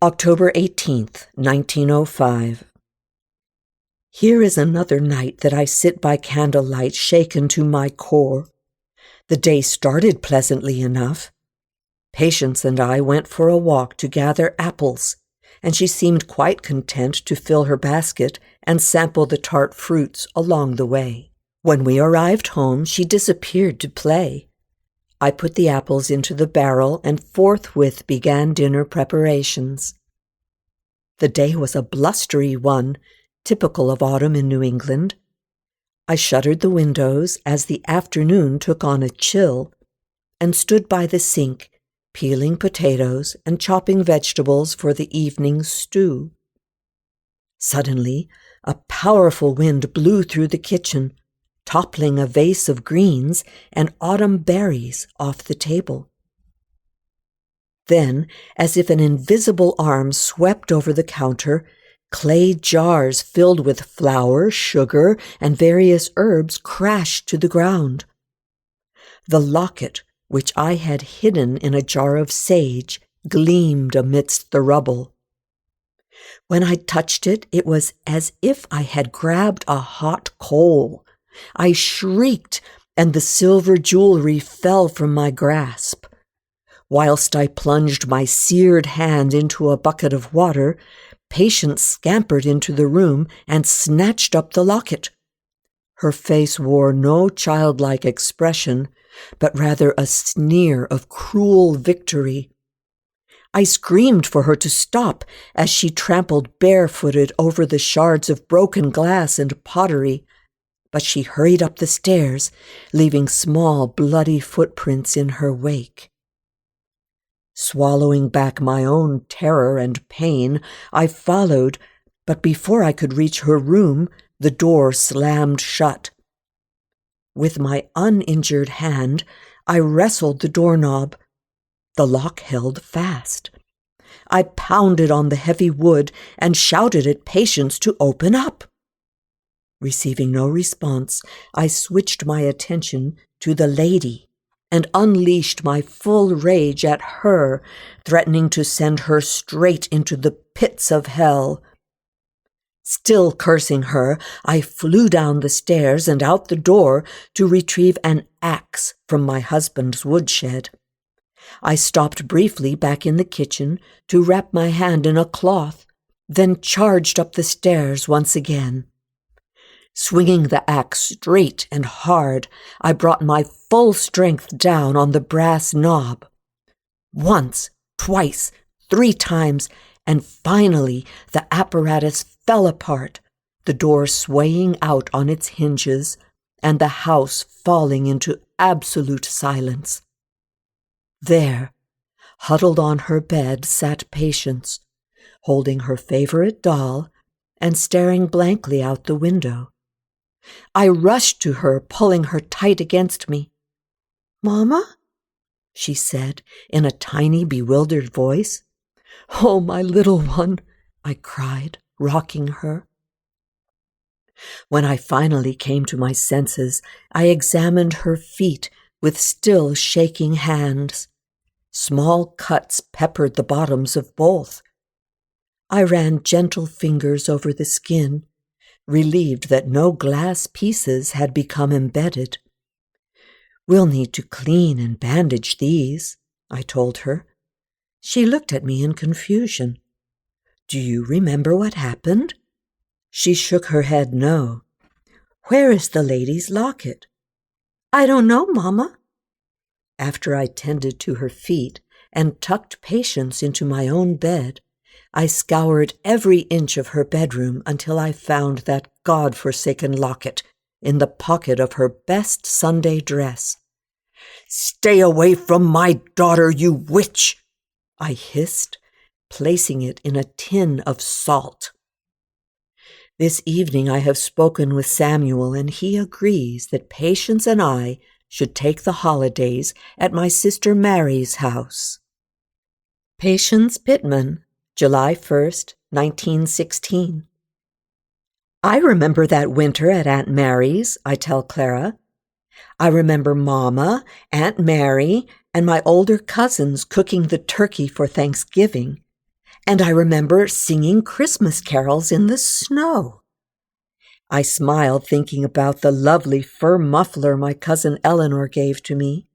October 18th, 1905. Here is another night that I sit by candlelight shaken to my core. The day started pleasantly enough. Patience and I went for a walk to gather apples, and she seemed quite content to fill her basket and sample the tart fruits along the way. When we arrived home, she disappeared to play. I put the apples into the barrel and forthwith began dinner preparations. The day was a blustery one, typical of autumn in New England. I shuttered the windows as the afternoon took on a chill and stood by the sink, peeling potatoes and chopping vegetables for the evening's stew. Suddenly, a powerful wind blew through the kitchen, toppling a vase of greens and autumn berries off the table. Then, as if an invisible arm swept over the counter, clay jars filled with flour, sugar, and various herbs crashed to the ground. The locket, which I had hidden in a jar of sage, gleamed amidst the rubble. When I touched it, it was as if I had grabbed a hot coal. I shrieked and the silver jewelry fell from my grasp. Whilst I plunged my seared hand into a bucket of water, Patience scampered into the room and snatched up the locket. Her face wore no childlike expression, but rather a sneer of cruel victory. I screamed for her to stop as she trampled barefooted over the shards of broken glass and pottery, but she hurried up the stairs, leaving small bloody footprints in her wake. Swallowing back my own terror and pain, I followed, but before I could reach her room, the door slammed shut. With my uninjured hand, I wrestled the doorknob. The lock held fast. I pounded on the heavy wood and shouted at Patience to open up. Receiving no response, I switched my attention to the lady and unleashed my full rage at her, threatening to send her straight into the pits of hell. Still cursing her, I flew down the stairs and out the door to retrieve an axe from my husband's woodshed. I stopped briefly back in the kitchen to wrap my hand in a cloth, then charged up the stairs once again. Swinging the axe straight and hard, I brought my full strength down on the brass knob. Once, twice, 3 times, and finally the apparatus fell apart, the door swaying out on its hinges, and the house falling into absolute silence. There, huddled on her bed, sat Patience, holding her favorite doll and staring blankly out the window. I rushed to her, pulling her tight against me. "Mama?" she said in a tiny, bewildered voice. "Oh, my little one," I cried, rocking her. When I finally came to my senses, I examined her feet with still shaking hands. Small cuts peppered the bottoms of both. I ran gentle fingers over the skin, relieved that no glass pieces had become embedded. "We'll need to clean and bandage these," I told her. She looked at me in confusion. "Do you remember what happened?" She shook her head no. "Where is the lady's locket?" "I don't know, Mama." After I tended to her feet and tucked Patience into my own bed, I scoured every inch of her bedroom until I found that God-forsaken locket in the pocket of her best Sunday dress. "Stay away from my daughter, you witch!" I hissed, placing it in a tin of salt. This evening I have spoken with Samuel, and he agrees that Patience and I should take the holidays at my sister Mary's house. Patience Pittman, July 1st, 1916. I remember that winter at Aunt Mary's, I tell Clara. I remember Mama, Aunt Mary, and my older cousins cooking the turkey for Thanksgiving, and I remember singing Christmas carols in the snow. I smiled thinking about the lovely fur muffler my cousin Eleanor gave to me.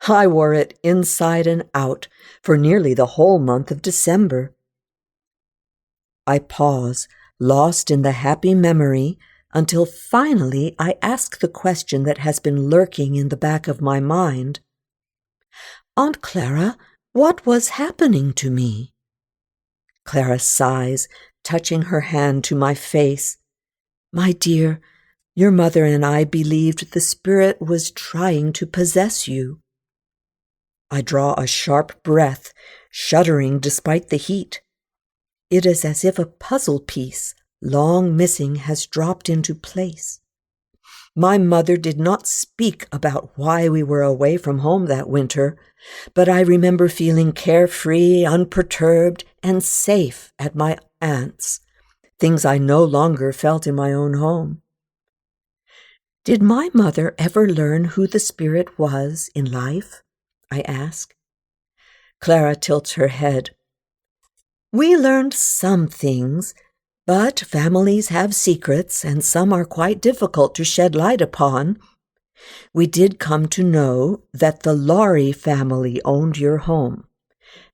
I wore it inside and out for nearly the whole month of December. I pause, lost in the happy memory, until finally I ask the question that has been lurking in the back of my mind. "Aunt Clara, what was happening to me?" Clara sighs, touching her hand to my face. "My dear, your mother and I believed the spirit was trying to possess you." I draw a sharp breath, shuddering despite the heat. It is as if a puzzle piece, long missing, has dropped into place. My mother did not speak about why we were away from home that winter, but I remember feeling carefree, unperturbed, and safe at my aunt's, things I no longer felt in my own home. Did my mother ever learn who the spirit was in life? I ask. Clara tilts her head. We learned some things, but families have secrets, and some are quite difficult to shed light upon. We did come to know that the Laurie family owned your home.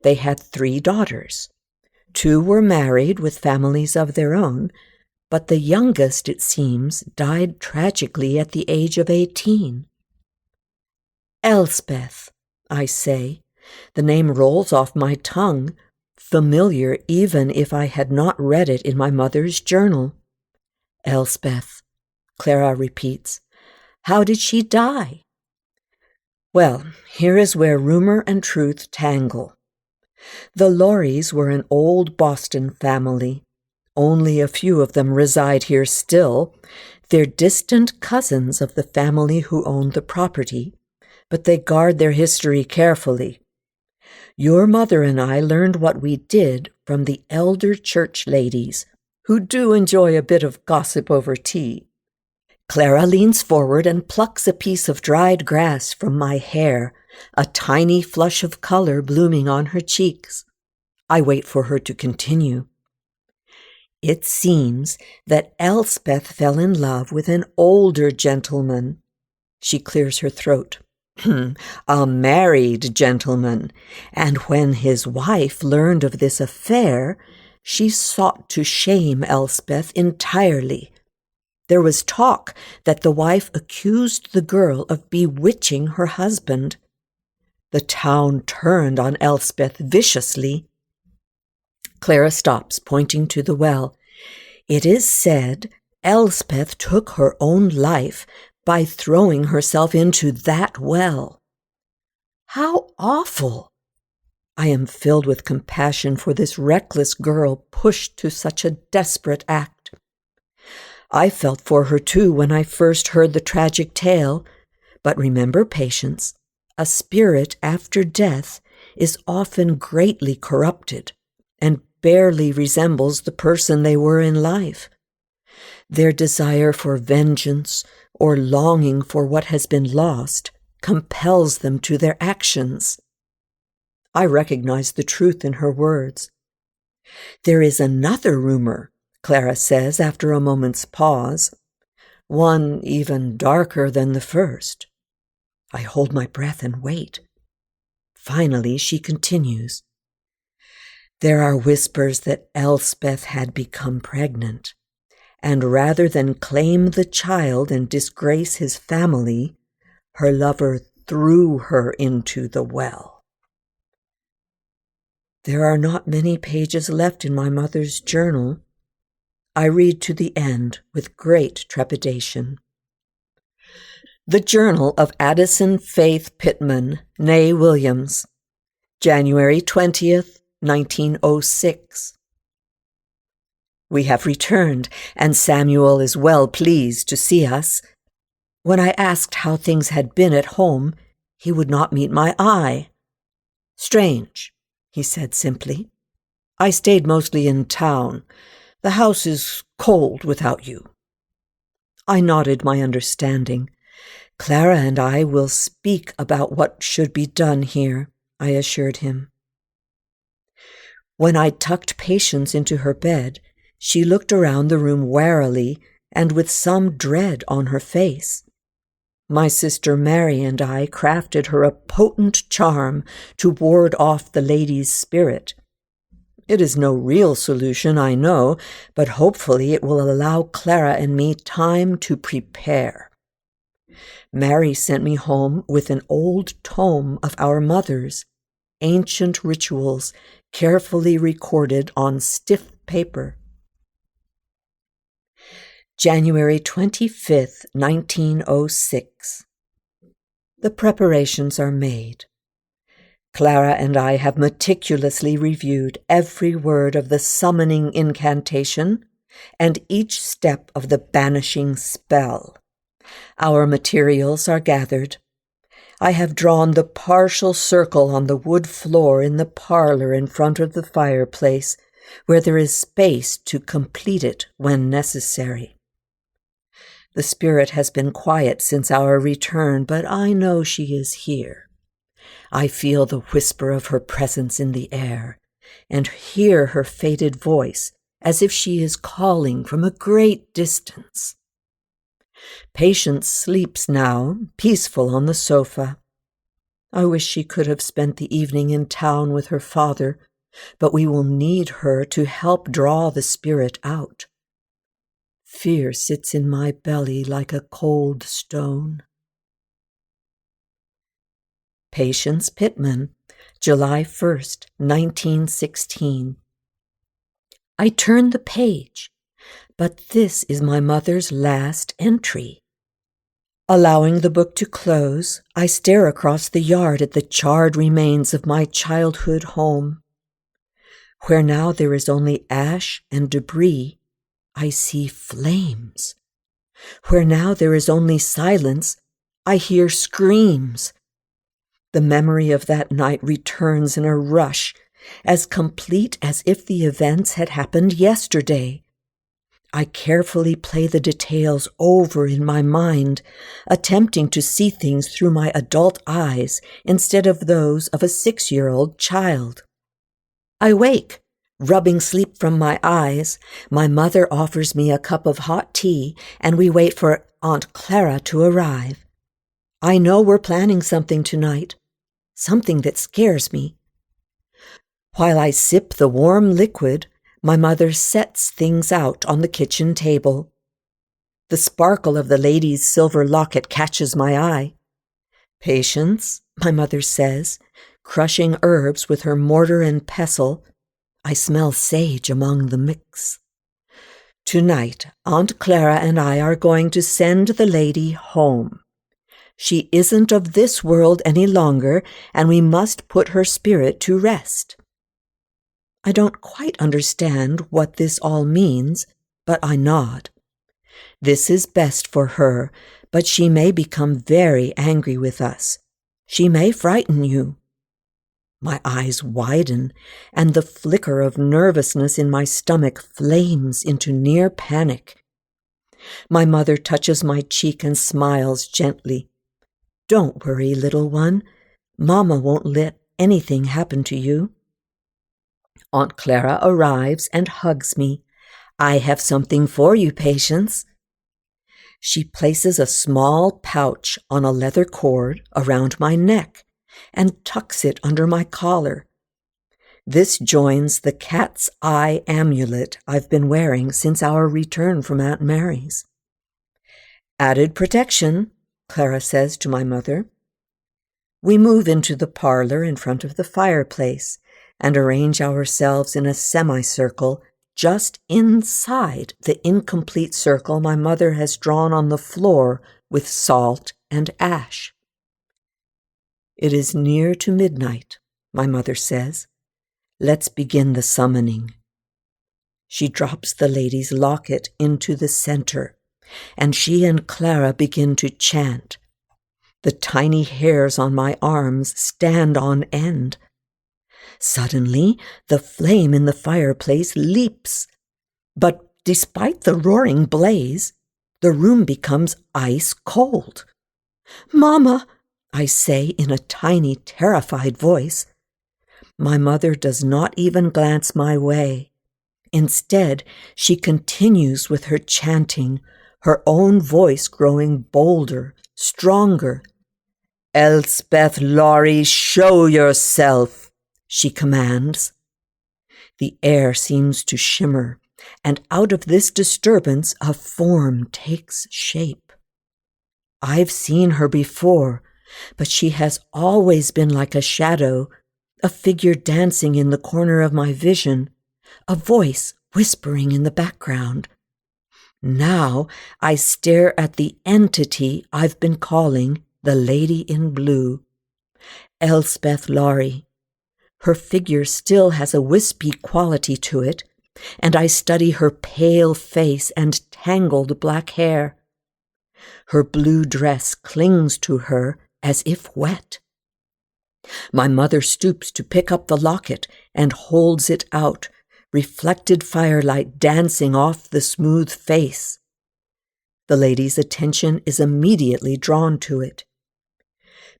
They had 3 daughters. 2 were married with families of their own, but the youngest, it seems, died tragically at the age of 18. Elspeth, I say. The name rolls off my tongue, familiar even if I had not read it in my mother's journal. Elspeth, Clara repeats. How did she die? Well, here is where rumor and truth tangle. The Lauries were an old Boston family. Only a few of them reside here still. They're distant cousins of the family who owned the property, but they guard their history carefully. Your mother and I learned what we did from the elder church ladies, who do enjoy a bit of gossip over tea. Clara leans forward and plucks a piece of dried grass from my hair, a tiny flush of color blooming on her cheeks. I wait for her to continue. It seems that Elspeth fell in love with an older gentleman. She clears her throat. A married gentleman, and when his wife learned of this affair, she sought to shame Elspeth entirely. There was talk that the wife accused the girl of bewitching her husband. The town turned on Elspeth viciously. Clara stops, pointing to the well. It is said Elspeth took her own life by throwing herself into that well. How awful! I am filled with compassion for this reckless girl pushed to such a desperate act. I felt for her too when I first heard the tragic tale, but remember, Patience, a spirit after death is often greatly corrupted and barely resembles the person they were in life. Their desire for vengeance or longing for what has been lost compels them to their actions. I recognize the truth in her words. There is another rumor, Clara says after a moment's pause, one even darker than the first. I hold my breath and wait. Finally, she continues. There are whispers that Elspeth had become pregnant, and rather than claim the child and disgrace his family, her lover threw her into the well. There are not many pages left in my mother's journal. I read to the end with great trepidation. The Journal of Addison Faith Pittman, née Williams, January 20th, 1906. We have returned, and Samuel is well pleased to see us. When I asked how things had been at home, he would not meet my eye. Strange, he said simply. I stayed mostly in town. The house is cold without you. I nodded my understanding. Clara and I will speak about what should be done here, I assured him. When I tucked Patience into her bed, she looked around the room warily and with some dread on her face. My sister Mary and I crafted her a potent charm to ward off the lady's spirit. It is no real solution, I know, but hopefully it will allow Clara and me time to prepare. Mary sent me home with an old tome of our mother's, ancient rituals carefully recorded on stiff paper. January 25th, 1906. The preparations are made. Clara and I have meticulously reviewed every word of the summoning incantation and each step of the banishing spell. Our materials are gathered. I have drawn the partial circle on the wood floor in the parlor in front of the fireplace, where there is space to complete it when necessary. The spirit has been quiet since our return, but I know she is here. I feel the whisper of her presence in the air, and hear her faded voice as if she is calling from a great distance. Patience sleeps now, peaceful on the sofa. I wish she could have spent the evening in town with her father, but we will need her to help draw the spirit out. Fear sits in my belly like a cold stone. Patience Pittman, July 1st, 1916. I turn the page, but this is my mother's last entry. Allowing the book to close, I stare across the yard at the charred remains of my childhood home. Where now there is only ash and debris, I see flames. Where now there is only silence, I hear screams. The memory of that night returns in a rush, as complete as if the events had happened yesterday. I carefully play the details over in my mind, attempting to see things through my adult eyes instead of those of a 6-year-old child. I wake, rubbing sleep from my eyes. My mother offers me a cup of hot tea, and we wait for Aunt Clara to arrive. I know we're planning something tonight, something that scares me. While I sip the warm liquid, my mother sets things out on the kitchen table. The sparkle of the lady's silver locket catches my eye. "Patience," my mother says, crushing herbs with her mortar and pestle. I smell sage among the mix. Tonight, Aunt Clara and I are going to send the lady home. She isn't of this world any longer, and we must put her spirit to rest. I don't quite understand what this all means, but I nod. This is best for her, but she may become very angry with us. She may frighten you. My eyes widen, and the flicker of nervousness in my stomach flames into near panic. My mother touches my cheek and smiles gently. "Don't worry, little one. Mama won't let anything happen to you." Aunt Clara arrives and hugs me. "I have something for you, Patience." She places a small pouch on a leather cord around my neck and tucks it under my collar. This joins the cat's eye amulet I've been wearing since our return from Aunt Mary's. "Added protection," Clara says to my mother. We move into the parlor in front of the fireplace and arrange ourselves in a semicircle just inside the incomplete circle my mother has drawn on the floor with salt and ash. "It is near to midnight," my mother says. "Let's begin the summoning." She drops the lady's locket into the center, and she and Clara begin to chant. The tiny hairs on my arms stand on end. Suddenly, the flame in the fireplace leaps. But despite the roaring blaze, the room becomes ice cold. "Mama," I say in a tiny, terrified voice. My mother does not even glance my way. Instead, she continues with her chanting, her own voice growing bolder, stronger. "Elspeth Laurie, show yourself," she commands. The air seems to shimmer, and out of this disturbance a form takes shape. I've seen her before, but she has always been like a shadow, a figure dancing in the corner of my vision, a voice whispering in the background. Now I stare at the entity I've been calling the Lady in Blue. Elspeth Laurie. Her figure still has a wispy quality to it, and I study her pale face and tangled black hair. Her blue dress clings to her as if wet. My mother stoops to pick up the locket and holds it out, reflected firelight dancing off the smooth face. The lady's attention is immediately drawn to it.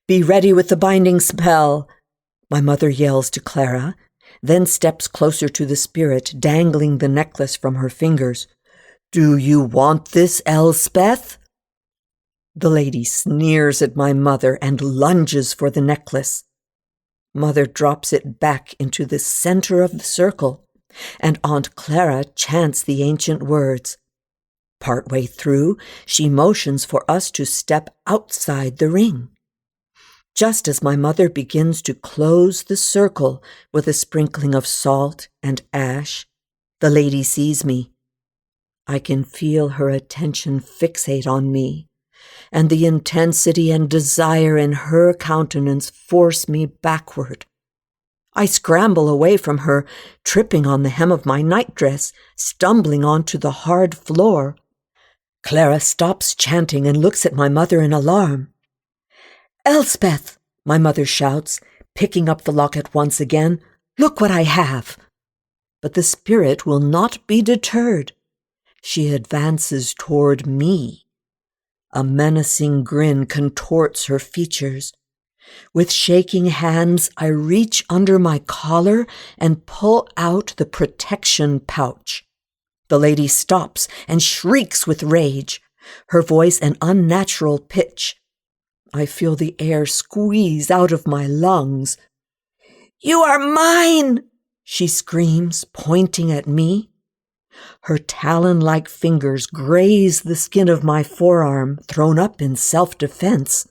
"Be ready with the binding spell," my mother yells to Clara, then steps closer to the spirit, dangling the necklace from her fingers. "Do you want this, Elspeth?" The lady sneers at my mother and lunges for the necklace. Mother drops it back into the center of the circle, and Aunt Clara chants the ancient words. Partway through, she motions for us to step outside the ring. Just as my mother begins to close the circle with a sprinkling of salt and ash, the lady sees me. I can feel her attention fixate on me, and the intensity and desire in her countenance force me backward. I scramble away from her, tripping on the hem of my nightdress, stumbling onto the hard floor. Clara stops chanting and looks at my mother in alarm. "Elspeth," my mother shouts, picking up the locket once again, "look what I have." But the spirit will not be deterred. She advances toward me. A menacing grin contorts her features. With shaking hands, I reach under my collar and pull out the protection pouch. The lady stops and shrieks with rage, her voice an unnatural pitch. I feel the air squeeze out of my lungs. "You are mine!" she screams, pointing at me. Her talon-like fingers graze the skin of my forearm, thrown up in self-defense.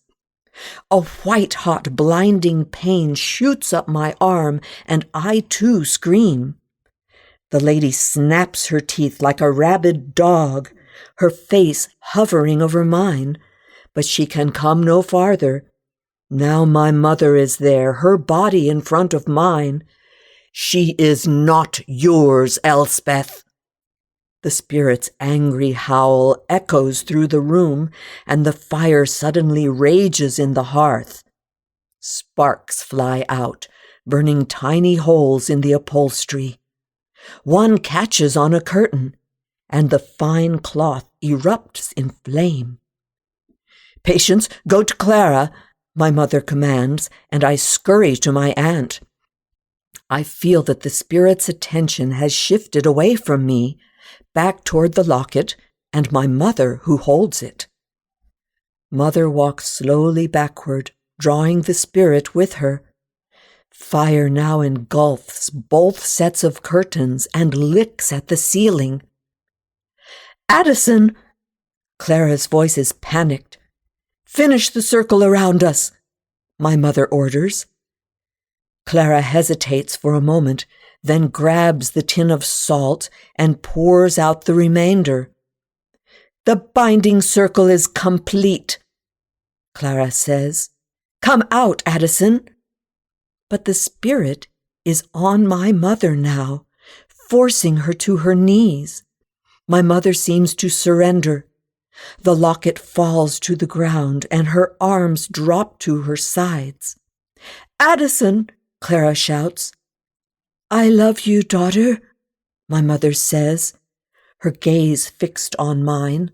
A white-hot, blinding pain shoots up my arm, and I too scream. The lady snaps her teeth like a rabid dog, her face hovering over mine, but she can come no farther. Now my mother is there, her body in front of mine. "She is not yours, Elspeth." The spirit's angry howl echoes through the room, and the fire suddenly rages in the hearth. Sparks fly out, burning tiny holes in the upholstery. One catches on a curtain, and the fine cloth erupts in flame. "Patience, go to Clara," my mother commands, and I scurry to my aunt. I feel that the spirit's attention has shifted away from me, back toward the locket and my mother who holds it. Mother walks slowly backward, drawing the spirit with her. Fire now engulfs both sets of curtains and licks at the ceiling. "Addison!" Clara's voice is panicked. "Finish the circle around us," my mother orders. Clara hesitates for a moment, then grabs the tin of salt and pours out the remainder. "The binding circle is complete," Clara says. "Come out, Addison." But the spirit is on my mother now, forcing her to her knees. My mother seems to surrender. The locket falls to the ground, and her arms drop to her sides. "Addison!" Clara shouts. "I love you, daughter," my mother says, her gaze fixed on mine.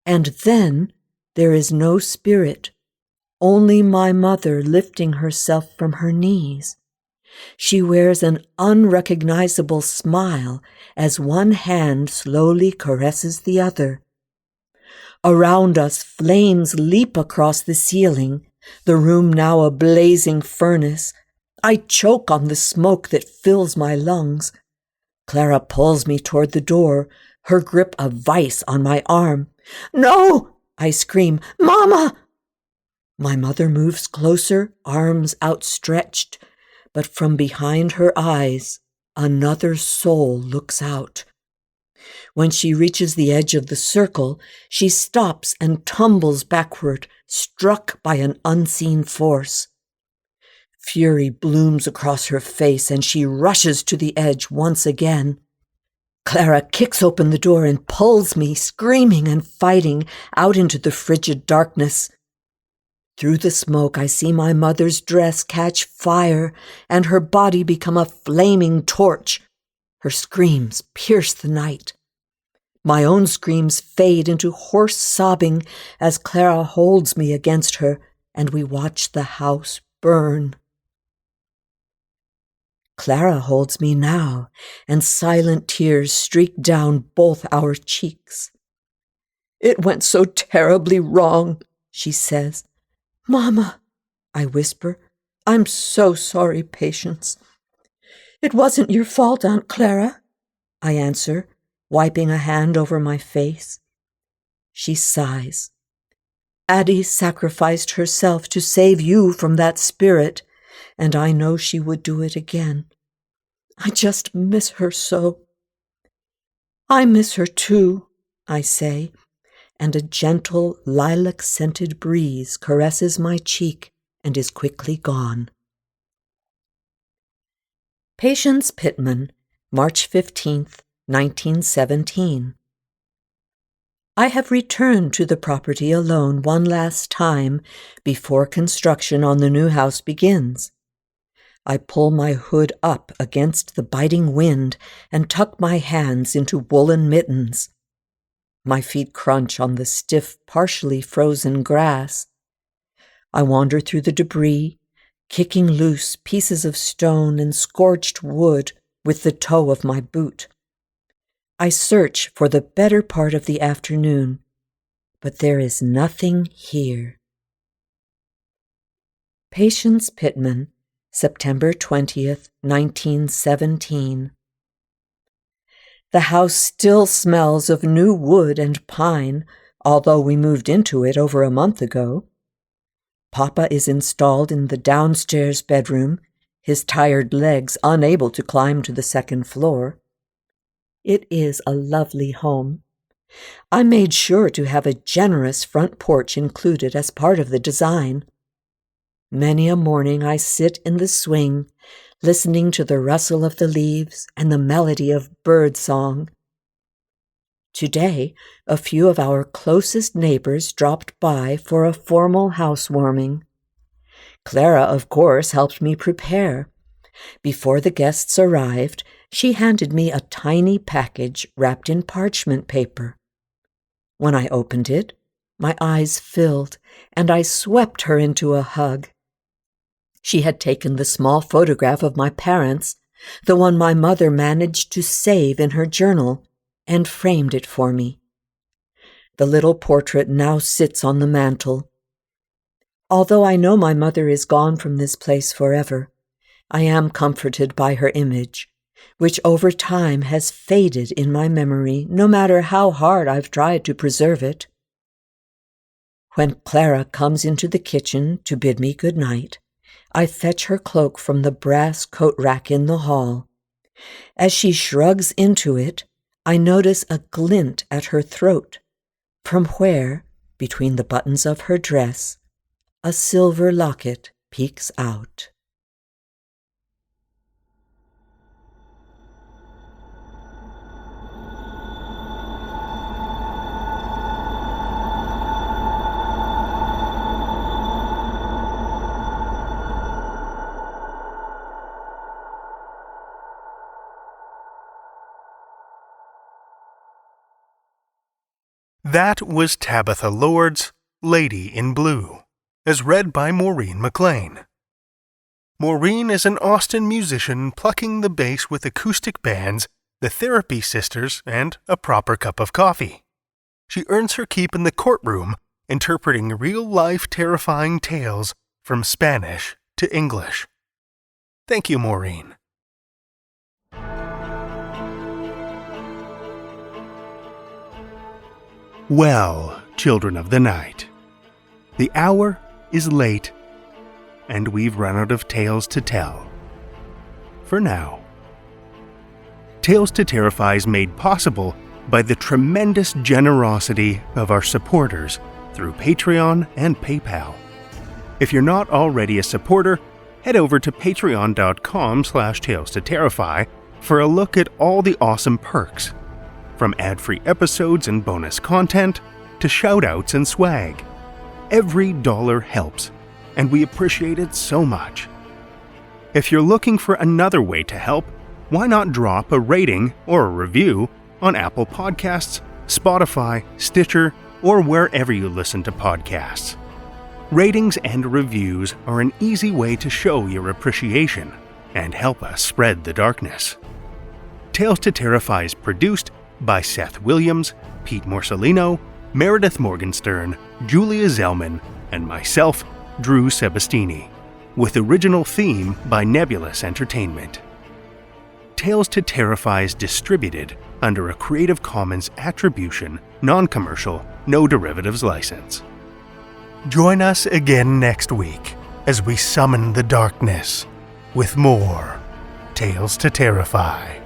And then there is no spirit, only my mother lifting herself from her knees. She wears an unrecognizable smile as one hand slowly caresses the other. Around us, flames leap across the ceiling, the room now a blazing furnace. I choke on the smoke that fills my lungs. Clara pulls me toward the door, her grip a vice on my arm. "No!" I scream. "Mama!" My mother moves closer, arms outstretched, but from behind her eyes, another soul looks out. When she reaches the edge of the circle, she stops and tumbles backward, struck by an unseen force. Fury blooms across her face, and she rushes to the edge once again. Clara kicks open the door and pulls me, screaming and fighting, out into the frigid darkness. Through the smoke, I see my mother's dress catch fire and her body become a flaming torch. Her screams pierce the night. My own screams fade into hoarse sobbing as Clara holds me against her and we watch the house burn. Clara holds me now, and silent tears streak down both our cheeks. "It went so terribly wrong," she says. "Mama," I whisper, "I'm so sorry, Patience." "It wasn't your fault, Aunt Clara," I answer, wiping a hand over my face. She sighs. "Addie sacrificed herself to save you from that spirit, and I know she would do it again. I just miss her so." "I miss her too," I say, and a gentle lilac-scented breeze caresses my cheek and is quickly gone. Patience Pittman, March 15th, 1917. I have returned to the property alone one last time before construction on the new house begins. I pull my hood up against the biting wind and tuck my hands into woolen mittens. My feet crunch on the stiff, partially frozen grass. I wander through the debris, kicking loose pieces of stone and scorched wood with the toe of my boot. I search for the better part of the afternoon, but there is nothing here. Patience Pittman, September 20th, 1917. The house still smells of new wood and pine, although we moved into it over a month ago. Papa is installed in the downstairs bedroom, his tired legs unable to climb to the second floor. It is a lovely home. I made sure to have a generous front porch included as part of the design. Many a morning I sit in the swing, listening to the rustle of the leaves and the melody of bird song. Today, a few of our closest neighbors dropped by for a formal housewarming. Clara, of course, helped me prepare. Before the guests arrived, she handed me a tiny package wrapped in parchment paper. When I opened it, my eyes filled, and I swept her into a hug. She had taken the small photograph of my parents, the one my mother managed to save in her journal, and framed it for me. The little portrait now sits on the mantel. Although I know my mother is gone from this place forever, I am comforted by her image, which over time has faded in my memory, no matter how hard I've tried to preserve it. When Clara comes into the kitchen to bid me good night, I fetch her cloak from the brass coat rack in the hall. As she shrugs into it, I notice a glint at her throat, from where, between the buttons of her dress, a silver locket peeks out. That was Tabitha Lord's Lady in Blue, as read by Maurine McLean. Maurine is an Austin musician plucking the bass with acoustic bands, the Therapy Sisters, and a proper cup of coffee. She earns her keep in the courtroom, interpreting real-life terrifying tales from Spanish to English. Thank you, Maurine. Well, children of the night, the hour is late, and we've run out of tales to tell. For now. Tales to Terrify is made possible by the tremendous generosity of our supporters through Patreon and PayPal. If you're not already a supporter, head over to patreon.com/Tales to Terrify for a look at all the awesome perks. From ad-free episodes and bonus content, to shout-outs and swag. Every dollar helps, and we appreciate it so much. If you're looking for another way to help, why not drop a rating or a review on Apple Podcasts, Spotify, Stitcher, or wherever you listen to podcasts. Ratings and reviews are an easy way to show your appreciation and help us spread the darkness. Tales to Terrify is produced by Seth Williams, Pete Morcellino, Meredith Morgenstern, Julia Zellman, and myself, Drew Sebastini, with original theme by Nebulous Entertainment. Tales to Terrify is distributed under a Creative Commons Attribution, Non-Commercial, No Derivatives license. Join us again next week as we summon the darkness with more Tales to Terrify.